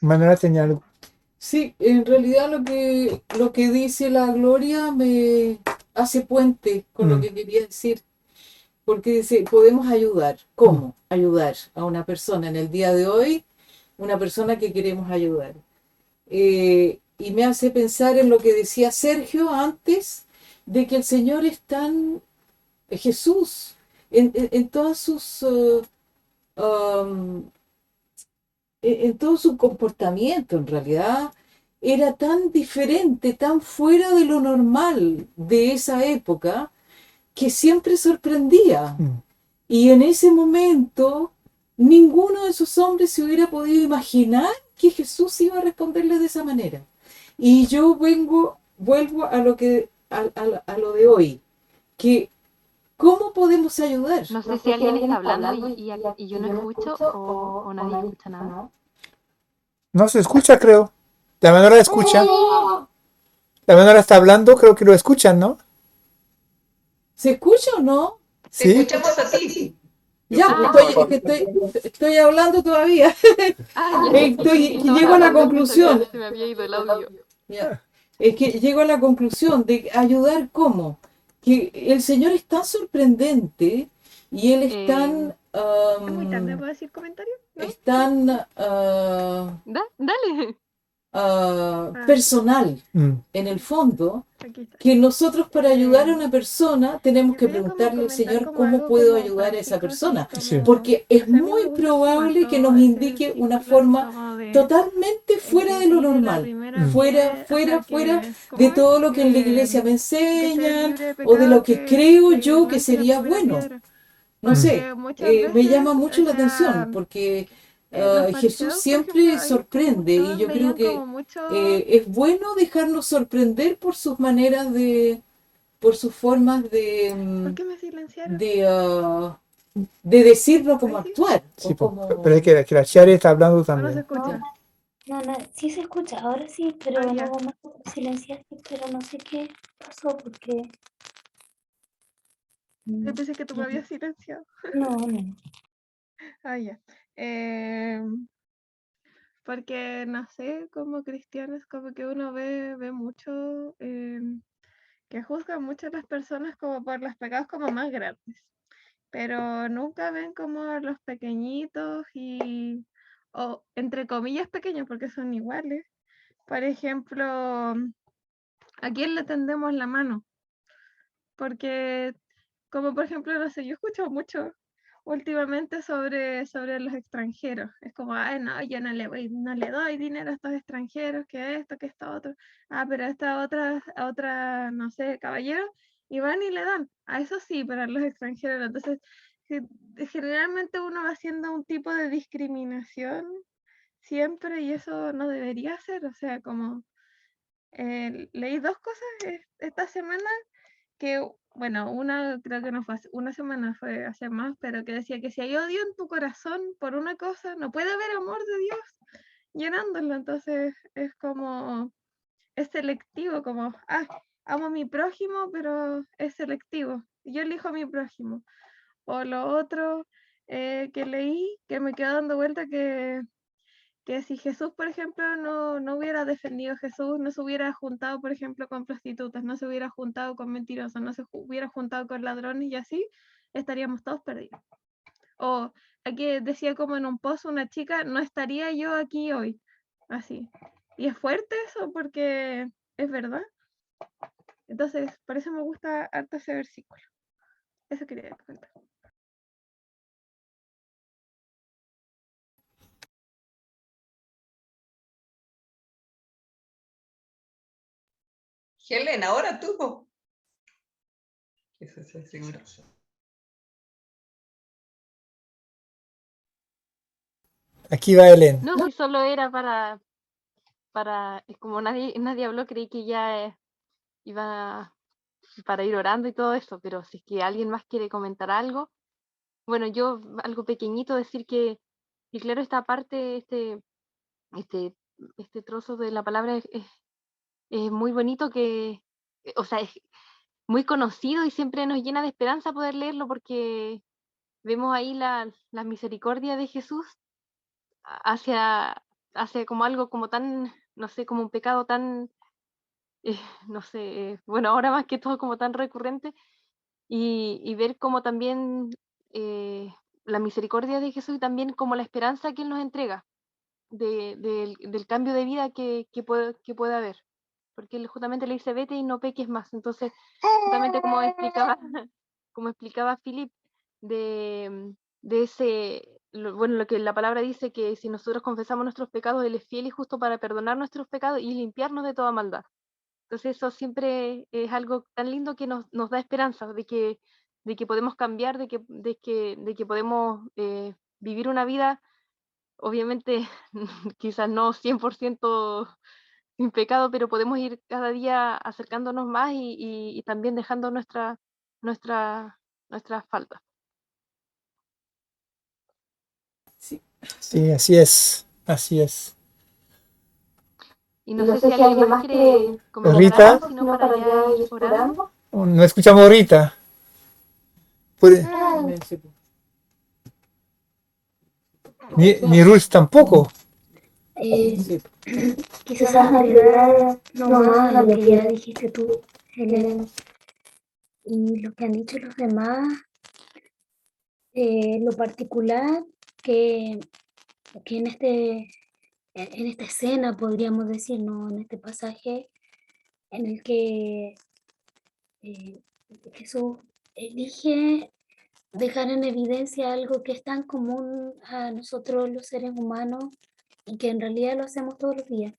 [SPEAKER 1] Manuela tenía algo.
[SPEAKER 3] Sí, en realidad lo que dice la Gloria me hace puente con lo que quería decir, porque dice, podemos ayudar. ¿Cómo ayudar a una persona en el día de hoy? Una persona que queremos ayudar. Y me hace pensar en lo que decía Sergio antes, de que el Señor es tan Jesús en todas sus en todo su comportamiento, en realidad, era tan diferente, tan fuera de lo normal de esa época, que siempre sorprendía. Y en ese momento, ninguno de esos hombres se hubiera podido imaginar que Jesús iba a responderle de esa manera. Y yo vuelvo a lo lo de hoy, que ¿cómo podemos ayudar?
[SPEAKER 6] No sé si alguien está hablando y yo no escucho o nadie escucha nada.
[SPEAKER 1] No se escucha, creo. La Manuela escucha. La Manuela está hablando, creo que lo escuchan, ¿no?
[SPEAKER 3] ¿Se escucha o no?
[SPEAKER 5] Te
[SPEAKER 1] Sí.
[SPEAKER 5] escuchamos a ti.
[SPEAKER 3] Ya, estoy hablando todavía. Llego a la conclusión.
[SPEAKER 6] Se me había ido el audio.
[SPEAKER 3] Ya. Es que llego a la conclusión de ayudar cómo. Que el Señor es tan sorprendente y Él es tan...
[SPEAKER 7] ¿Es muy tarde para decir comentarios? ¿No?
[SPEAKER 3] Es tan
[SPEAKER 6] Dale.
[SPEAKER 3] personal, en el fondo,
[SPEAKER 7] Aquí está.
[SPEAKER 3] que nosotros para ayudar a una persona tenemos que
[SPEAKER 7] Quería como
[SPEAKER 3] preguntarle al
[SPEAKER 7] comentar
[SPEAKER 3] Señor
[SPEAKER 7] como
[SPEAKER 3] cómo
[SPEAKER 7] algo
[SPEAKER 3] puedo
[SPEAKER 7] como
[SPEAKER 3] ayudar a esa
[SPEAKER 7] práctico,
[SPEAKER 3] persona,
[SPEAKER 7] así
[SPEAKER 1] Sí.
[SPEAKER 7] como-
[SPEAKER 3] porque es
[SPEAKER 7] a mí me
[SPEAKER 3] muy
[SPEAKER 7] gusta
[SPEAKER 3] probable
[SPEAKER 7] como
[SPEAKER 3] que nos
[SPEAKER 7] hacer
[SPEAKER 3] indique una
[SPEAKER 7] círculos
[SPEAKER 3] forma
[SPEAKER 7] como de-
[SPEAKER 3] totalmente fuera de lo
[SPEAKER 7] elegir la
[SPEAKER 3] normal,
[SPEAKER 7] primera
[SPEAKER 3] fuera
[SPEAKER 7] vez, o sea,
[SPEAKER 3] fuera
[SPEAKER 7] que- ¿cómo
[SPEAKER 3] de
[SPEAKER 7] es?
[SPEAKER 3] todo lo que en la
[SPEAKER 7] Que-
[SPEAKER 3] iglesia me
[SPEAKER 7] que sea
[SPEAKER 3] enseñan
[SPEAKER 7] libre de
[SPEAKER 3] o de lo
[SPEAKER 7] pecado,
[SPEAKER 3] que creo yo
[SPEAKER 7] no
[SPEAKER 3] que
[SPEAKER 7] es la
[SPEAKER 3] sería
[SPEAKER 7] primera
[SPEAKER 3] bueno.
[SPEAKER 7] piedra.
[SPEAKER 3] No
[SPEAKER 7] Porque
[SPEAKER 3] sé,
[SPEAKER 7] muchas
[SPEAKER 3] me
[SPEAKER 7] veces,
[SPEAKER 3] llama mucho
[SPEAKER 7] o
[SPEAKER 3] la
[SPEAKER 7] sea,
[SPEAKER 3] atención porque
[SPEAKER 7] los
[SPEAKER 3] Jesús
[SPEAKER 7] fariseos, por
[SPEAKER 3] siempre
[SPEAKER 7] ejemplo, ahí
[SPEAKER 3] sorprende y
[SPEAKER 7] todos
[SPEAKER 3] yo creo
[SPEAKER 7] veían
[SPEAKER 3] que
[SPEAKER 7] como mucho-
[SPEAKER 3] es bueno dejarnos sorprender por sus maneras por sus formas
[SPEAKER 7] ¿Por qué me silenciaron?
[SPEAKER 3] de decirlo como
[SPEAKER 7] Ahí sí.
[SPEAKER 3] actuar.
[SPEAKER 1] Sí,
[SPEAKER 3] o como...
[SPEAKER 1] pero es que la Chari está hablando
[SPEAKER 7] ¿O no se
[SPEAKER 1] también.
[SPEAKER 7] escucha?
[SPEAKER 8] No, sí se escucha, ahora sí, pero
[SPEAKER 7] Ah, ya.
[SPEAKER 8] no más silenciaste, pero no sé qué pasó porque...
[SPEAKER 7] Yo pensé que tú me habías silenciado.
[SPEAKER 8] No, no.
[SPEAKER 7] Ah, ya. Porque, no sé, como cristianos, como que uno ve mucho que juzgan mucho a las personas como por los pecados como más grandes. pero nunca ven como a los pequeñitos o entre comillas pequeños, porque son iguales. Por ejemplo, ¿a quién le tendemos la mano? Porque, como por ejemplo, no sé, yo escucho mucho últimamente sobre los extranjeros. Es como, ay, no, yo no le doy dinero a estos extranjeros, que esto, que esto otro. Ah, pero a esta otra, no sé, caballero, y van y le dan. A eso sí, pero a los extranjeros. no. Entonces, generalmente uno va haciendo un tipo de discriminación siempre y eso no debería ser. O sea, como leí dos cosas esta semana que, bueno, una creo que no fue una semana, fue hace más, pero que decía que si hay odio en tu corazón por una cosa, no puede haber amor de Dios llenándolo. Entonces es como, es selectivo, como, amo a mi prójimo, pero es selectivo. Yo elijo a mi prójimo. O lo otro que leí, que me quedó dando vuelta que si Jesús, por ejemplo, no hubiera defendido a Jesús, no se hubiera juntado, por ejemplo, con prostitutas, no se hubiera juntado con mentirosos, no se hubiera juntado con ladrones y así, estaríamos todos perdidos. O aquí decía como en un post una chica, no estaría yo aquí hoy, así. Y es fuerte eso porque es verdad. Entonces, por eso me gusta harto ese versículo. Eso quería comentar.
[SPEAKER 5] Helen, ahora tú. Eso sí, seguro.
[SPEAKER 1] Aquí va Helen.
[SPEAKER 6] No, si solo era como nadie habló, creí que ya iba para ir orando y todo eso, pero si es que alguien más quiere comentar algo, bueno, yo algo pequeñito decir que claro, esta parte, este, este trozo de la palabra es muy bonito o sea, es muy conocido y siempre nos llena de esperanza poder leerlo porque vemos ahí la misericordia de Jesús hacia como algo como tan, no sé, como un pecado tan, no sé, bueno, ahora más que todo como tan recurrente y ver como también la misericordia de Jesús y también como la esperanza que Él nos entrega del cambio de vida que puede haber. Porque Él justamente le dice, vete y no peques más. Entonces, justamente como explicaba Philip, de ese, bueno, lo que la palabra dice que si nosotros confesamos nuestros pecados, Él es fiel y justo para perdonar nuestros pecados y limpiarnos de toda maldad. Entonces eso siempre es algo tan lindo que nos da esperanza de que podemos cambiar, de que podemos vivir una vida, obviamente quizás no 100% sin pecado, pero podemos ir cada día acercándonos más y también dejando nuestra, nuestras faltas.
[SPEAKER 1] Sí, así es. Así es.
[SPEAKER 6] Y no sé si alguien más quiere comentar
[SPEAKER 1] Rita,
[SPEAKER 6] algo, sino para ya ir orando.
[SPEAKER 1] no escuchamos ahorita. Puede-
[SPEAKER 3] Sí, pues.
[SPEAKER 1] Ni Ruth tampoco.
[SPEAKER 3] Sí.
[SPEAKER 8] Quizás agregar nomás a lo que ya dijiste tú, Helen, y lo que han dicho los demás, lo particular que en esta escena, podríamos decir, ¿no? En este pasaje en el que eh, Jesús elige dejar en evidencia algo que es tan común a nosotros los seres humanos y que en realidad lo hacemos todos los días,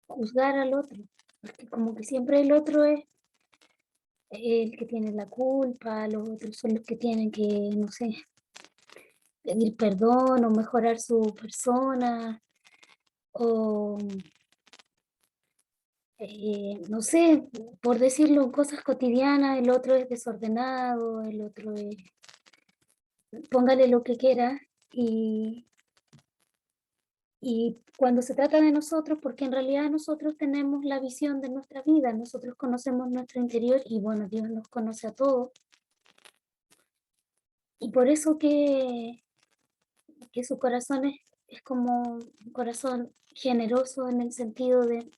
[SPEAKER 8] juzgar al otro, porque como que siempre el otro es el que tiene la culpa, los otros son los que tienen que, no sé, pedir perdón o mejorar su persona, o no sé, por decirlo, cosas cotidianas, el otro es desordenado, el otro es, póngale lo que quiera, y cuando se trata de nosotros, porque en realidad nosotros tenemos la visión de nuestra vida, nosotros conocemos nuestro interior y bueno, Dios nos conoce a todos. Y por eso que su corazón es como un corazón generoso en el sentido de,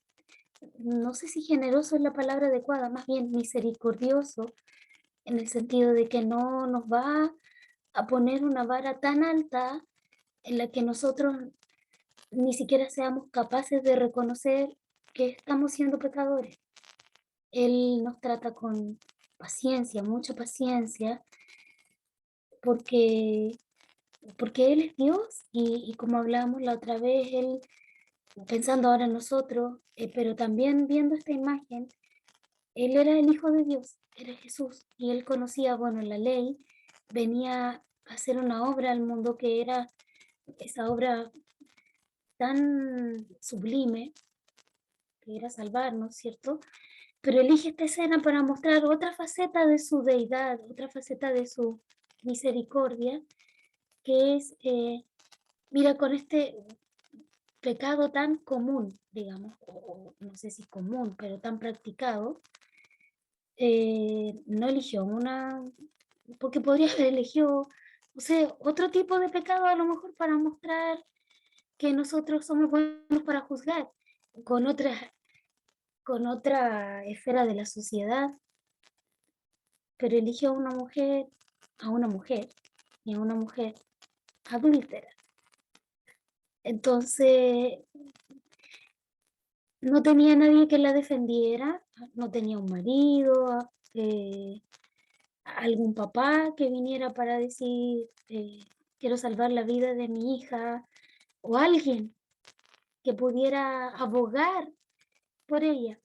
[SPEAKER 8] no sé si generoso es la palabra adecuada, más bien misericordioso, en el sentido de que no nos va a poner una vara tan alta en la que nosotros ni siquiera seamos capaces de reconocer que estamos siendo pecadores. Él nos trata con paciencia, mucha paciencia, porque, porque Él es Dios y como hablábamos la otra vez, Él, pensando ahora en nosotros, pero también viendo esta imagen, Él era el Hijo de Dios, era Jesús, y Él conocía, bueno, la ley, venía a hacer una obra al mundo que era esa obra tan sublime, que era salvarnos, ¿cierto? Pero elige esta escena para mostrar otra faceta de su deidad, otra faceta de su misericordia, que es, mira, con este pecado tan común, digamos, o no sé si común, pero tan practicado, no eligió una, porque podría haber elegido, no sé, otro tipo de pecado a lo mejor para mostrar que nosotros somos buenos para juzgar, con con otra esfera de la sociedad, pero eligió a una mujer, y a una mujer adúltera. Entonces, no tenía nadie que la defendiera, no tenía un marido, algún papá que viniera para decir, quiero salvar la vida de mi hija, o alguien que pudiera abogar por ella.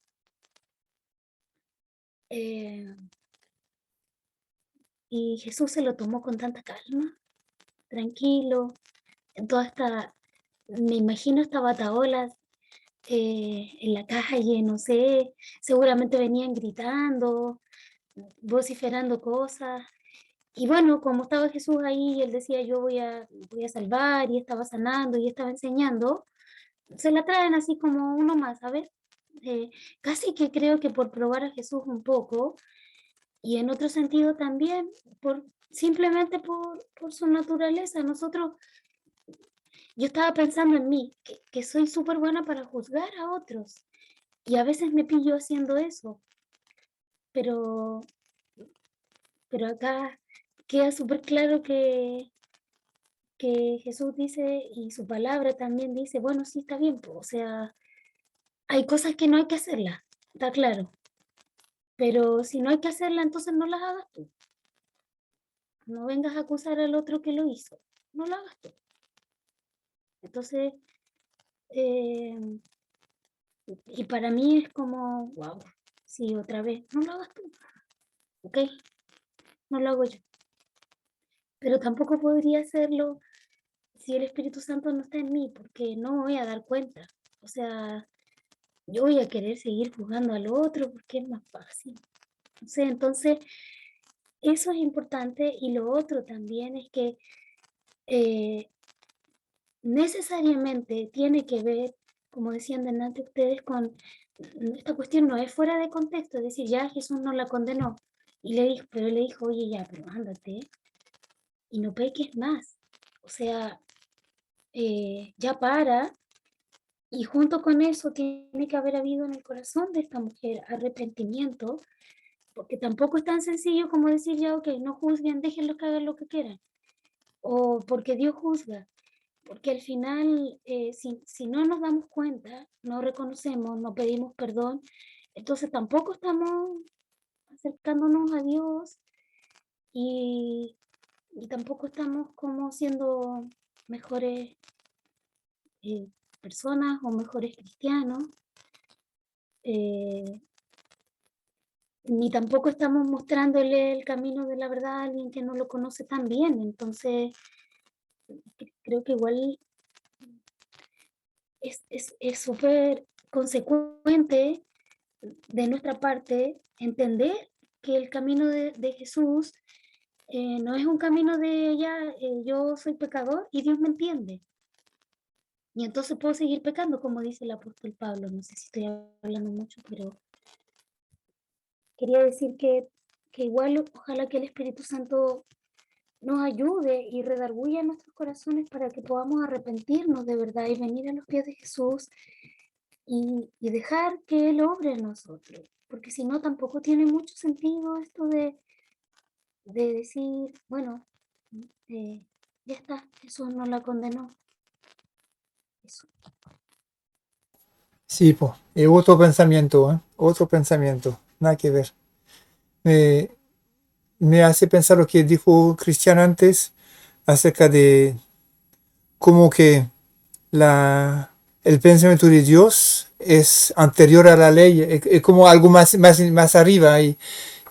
[SPEAKER 8] Y Jesús se lo tomó con tanta calma, tranquilo, en toda esta, me imagino esta bataola en la calle, no sé, seguramente venían gritando, vociferando cosas. Y bueno, como estaba Jesús ahí, él decía, yo voy a salvar, y estaba sanando, y estaba enseñando, se la traen así como uno más, ¿sabes? Casi que creo que por probar a Jesús un poco, y en otro sentido también, simplemente por su naturaleza. Yo estaba pensando en mí, que soy súper buena para juzgar a otros, y a veces me pillo haciendo eso, pero, pero acá queda súper claro que Jesús dice, y su palabra también dice, bueno, sí, está bien, pues, o sea, hay cosas que no hay que hacerlas, está claro, pero si no hay que hacerlas, entonces no las hagas tú. No vengas a acusar al otro que lo hizo, no lo hagas tú. Entonces, eh, y para mí es como, wow, sí, otra vez, no lo hagas tú, ¿ok? No lo hago yo. Pero tampoco podría hacerlo si el Espíritu Santo no está en mí, porque no me voy a dar cuenta. O sea, yo voy a querer seguir juzgando al otro porque es más fácil. No sé, entonces, eso es importante. Y lo otro también es que necesariamente tiene que ver, como decían delante ustedes, con esta cuestión no es fuera de contexto, es decir, ya Jesús no la condenó y le dijo, pero le dijo, oye, ya, pero ándate y no peques más. O sea, ya para, y junto con eso tiene que haber habido en el corazón de esta mujer arrepentimiento, porque tampoco es tan sencillo como decir ya, ok, no juzguen, déjenlos que hagan lo que quieran, o porque Dios juzga. Porque al final, si no nos damos cuenta, no reconocemos, no pedimos perdón, entonces tampoco estamos acercándonos a Dios, y, y tampoco estamos como siendo mejores personas o mejores cristianos, eh, ni tampoco estamos mostrándole el camino de la verdad a alguien que no lo conoce tan bien. Entonces, creo que igual es súper consecuente de nuestra parte entender que el camino de Jesús no es un camino de ya, yo soy pecador y Dios me entiende. Y entonces puedo seguir pecando, como dice el apóstol Pablo. No sé si estoy hablando mucho, pero quería decir que igual ojalá que el Espíritu Santo nos ayude y redarguya nuestros corazones para que podamos arrepentirnos de verdad y venir a los pies de Jesús y dejar que Él obre en nosotros, porque si no tampoco tiene mucho sentido esto de decir, bueno, ya está, Jesús no la condenó. Eso.
[SPEAKER 1] Sí, pues, otro pensamiento, ¿eh? Otro pensamiento, nada que ver. Me, me hace pensar lo que dijo Cristian antes acerca de cómo que el pensamiento de Dios es anterior a la ley, es como algo más arriba y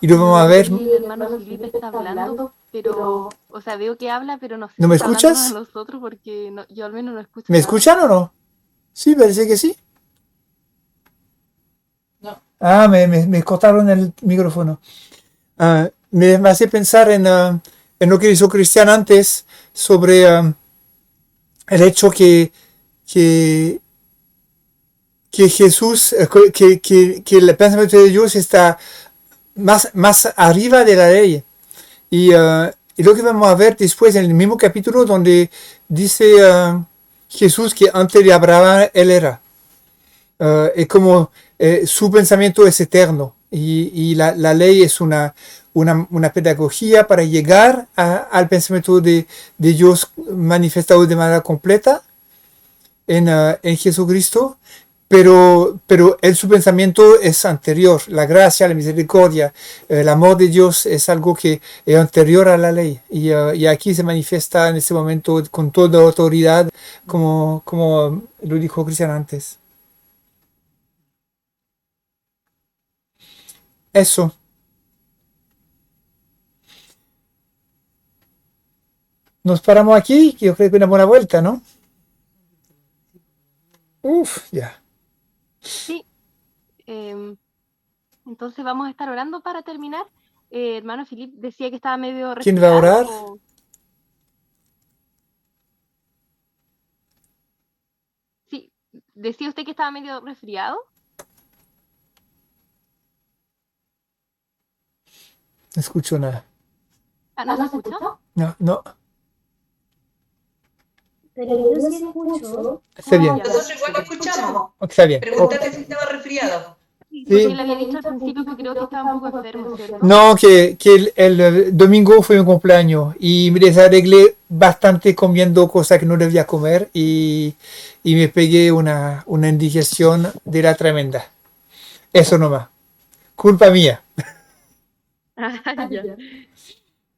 [SPEAKER 1] lo vamos a ver.
[SPEAKER 6] El hermano Felipe está hablando, pero, o sea, veo que habla, pero no sé
[SPEAKER 1] ¿No
[SPEAKER 6] si
[SPEAKER 1] me
[SPEAKER 6] está hablándonos a
[SPEAKER 1] escuchas?
[SPEAKER 6] nosotros porque yo al menos no escucho
[SPEAKER 1] ¿Me
[SPEAKER 6] nada.
[SPEAKER 1] escuchan o no? Sí, parece que sí.
[SPEAKER 3] No.
[SPEAKER 1] Ah, me cortaron el micrófono. Me hace pensar en lo que hizo Cristian antes sobre el hecho que, que Jesús, que el pensamiento de Dios está más arriba de la ley. Y lo que vamos a ver después en el mismo capítulo donde dice Jesús que antes de Abraham él era. Es como su pensamiento es eterno y la ley es una pedagogía para llegar al pensamiento de Dios manifestado de manera completa en Jesucristo, pero su pensamiento es anterior. La gracia, la misericordia, el amor de Dios es algo que es anterior a la ley y aquí se manifiesta en este momento con toda autoridad, como lo dijo Cristian antes. Eso. Nos paramos aquí, que yo creo que una buena vuelta, ¿no? Uf, ya.
[SPEAKER 6] Sí, entonces vamos a estar orando para terminar. Hermano Felipe decía que estaba medio
[SPEAKER 1] ¿Quién va a
[SPEAKER 6] resfriado.
[SPEAKER 1] orar?
[SPEAKER 6] Sí, decía usted que estaba medio resfriado.
[SPEAKER 1] No escucho nada.
[SPEAKER 6] ¿No se escuchó?
[SPEAKER 1] No, no.
[SPEAKER 8] Pero yo sí escucho.
[SPEAKER 1] Está bien.
[SPEAKER 5] Nosotros igual lo escuchamos.
[SPEAKER 1] Está bien.
[SPEAKER 5] Pregúntate si estaba resfriado.
[SPEAKER 6] Porque
[SPEAKER 1] Sí.
[SPEAKER 6] él había dicho al principio que creo que estaba un poco enfermo, ¿cierto?
[SPEAKER 1] No, que el domingo fue mi cumpleaños y me desarreglé bastante comiendo cosas que no debía comer y me pegué una indigestión de la tremenda. Eso nomás. Culpa mía.
[SPEAKER 6] Ah, ya.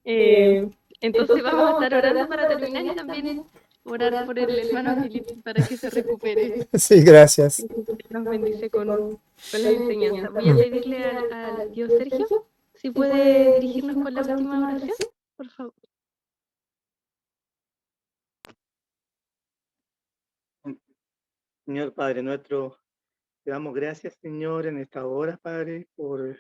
[SPEAKER 6] Entonces vamos a estar orando para terminar y también orar por el hermano Felipe para que se recupere.
[SPEAKER 1] Sí, gracias.
[SPEAKER 6] Nos bendice con las enseñanzas. Voy a pedirle al tío Sergio si puede dirigirnos con la última oración, por favor.
[SPEAKER 2] Señor Padre nuestro, te damos gracias, Señor, en esta hora, Padre, por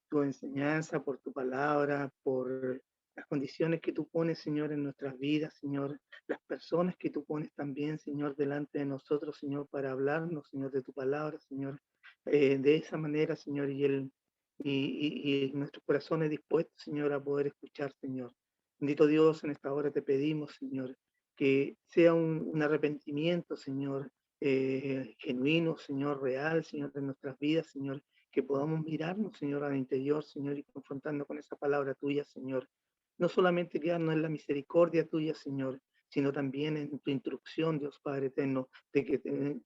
[SPEAKER 2] tu enseñanza, por tu palabra, por las condiciones que tú pones, Señor, en nuestras vidas, Señor, las personas que tú pones también, Señor, delante de nosotros, Señor, para hablarnos, Señor, de tu palabra, Señor, de esa manera, Señor, y nuestros corazones dispuestos, Señor, a poder escuchar, Señor. Bendito Dios, en esta hora te pedimos, Señor, que sea un arrepentimiento, Señor, genuino, Señor, real, Señor, de nuestras vidas, Señor, que podamos mirarnos, Señor, al interior, Señor, y confrontando con esa palabra tuya, Señor. No solamente quedarnos en la misericordia tuya, Señor, sino también en tu instrucción, Dios Padre eterno, de que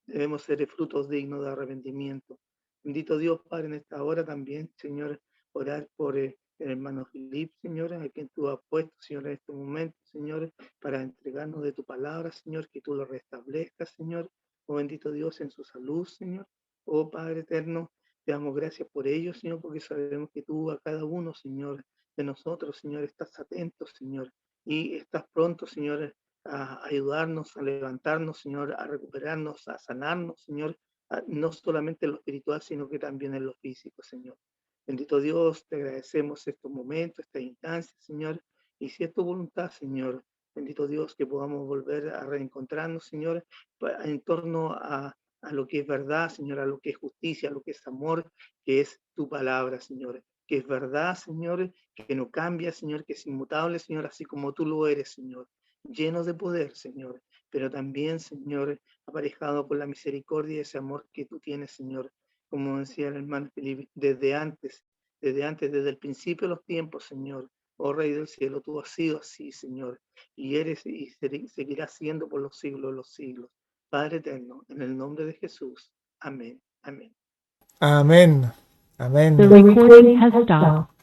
[SPEAKER 2] debemos ser frutos dignos de arrepentimiento. Bendito Dios, Padre, en esta hora también, Señor, orar por el hermano Felipe, Señor, a quien tú has puesto, Señor, en este momento, Señor, para entregarnos de tu palabra, Señor, que tú lo restablezcas, Señor. Oh bendito Dios, en su salud, Señor. Oh Padre eterno, te damos gracias por ello, Señor, porque sabemos que tú a cada uno, Señor, de nosotros, Señor, estás atento, Señor, y estás pronto, Señor, a ayudarnos, a levantarnos, Señor, a recuperarnos, a sanarnos, Señor, no solamente en lo espiritual, sino que también en lo físico, Señor. Bendito Dios, te agradecemos estos momentos, esta instancia, Señor, y si es tu voluntad, Señor, bendito Dios, que podamos volver a reencontrarnos, Señor, en torno a lo que es verdad, Señor, a lo que es justicia, a lo que es amor, que es tu palabra, Señor, que es verdad, Señor, que no cambia, Señor, que es inmutable, Señor, así como tú lo eres, Señor, lleno de poder, Señor, pero también, Señor, aparejado por la misericordia y ese amor que tú tienes, Señor, como decía el hermano Felipe, desde el principio de los tiempos, Señor, Oh Rey del cielo, tú has sido así, Señor, y eres y seguirás siendo por los siglos de los siglos. Padre eterno, en el nombre de Jesús. Amén. Amén.
[SPEAKER 1] Amén.
[SPEAKER 9] The
[SPEAKER 1] Amén.
[SPEAKER 9] recording has stopped.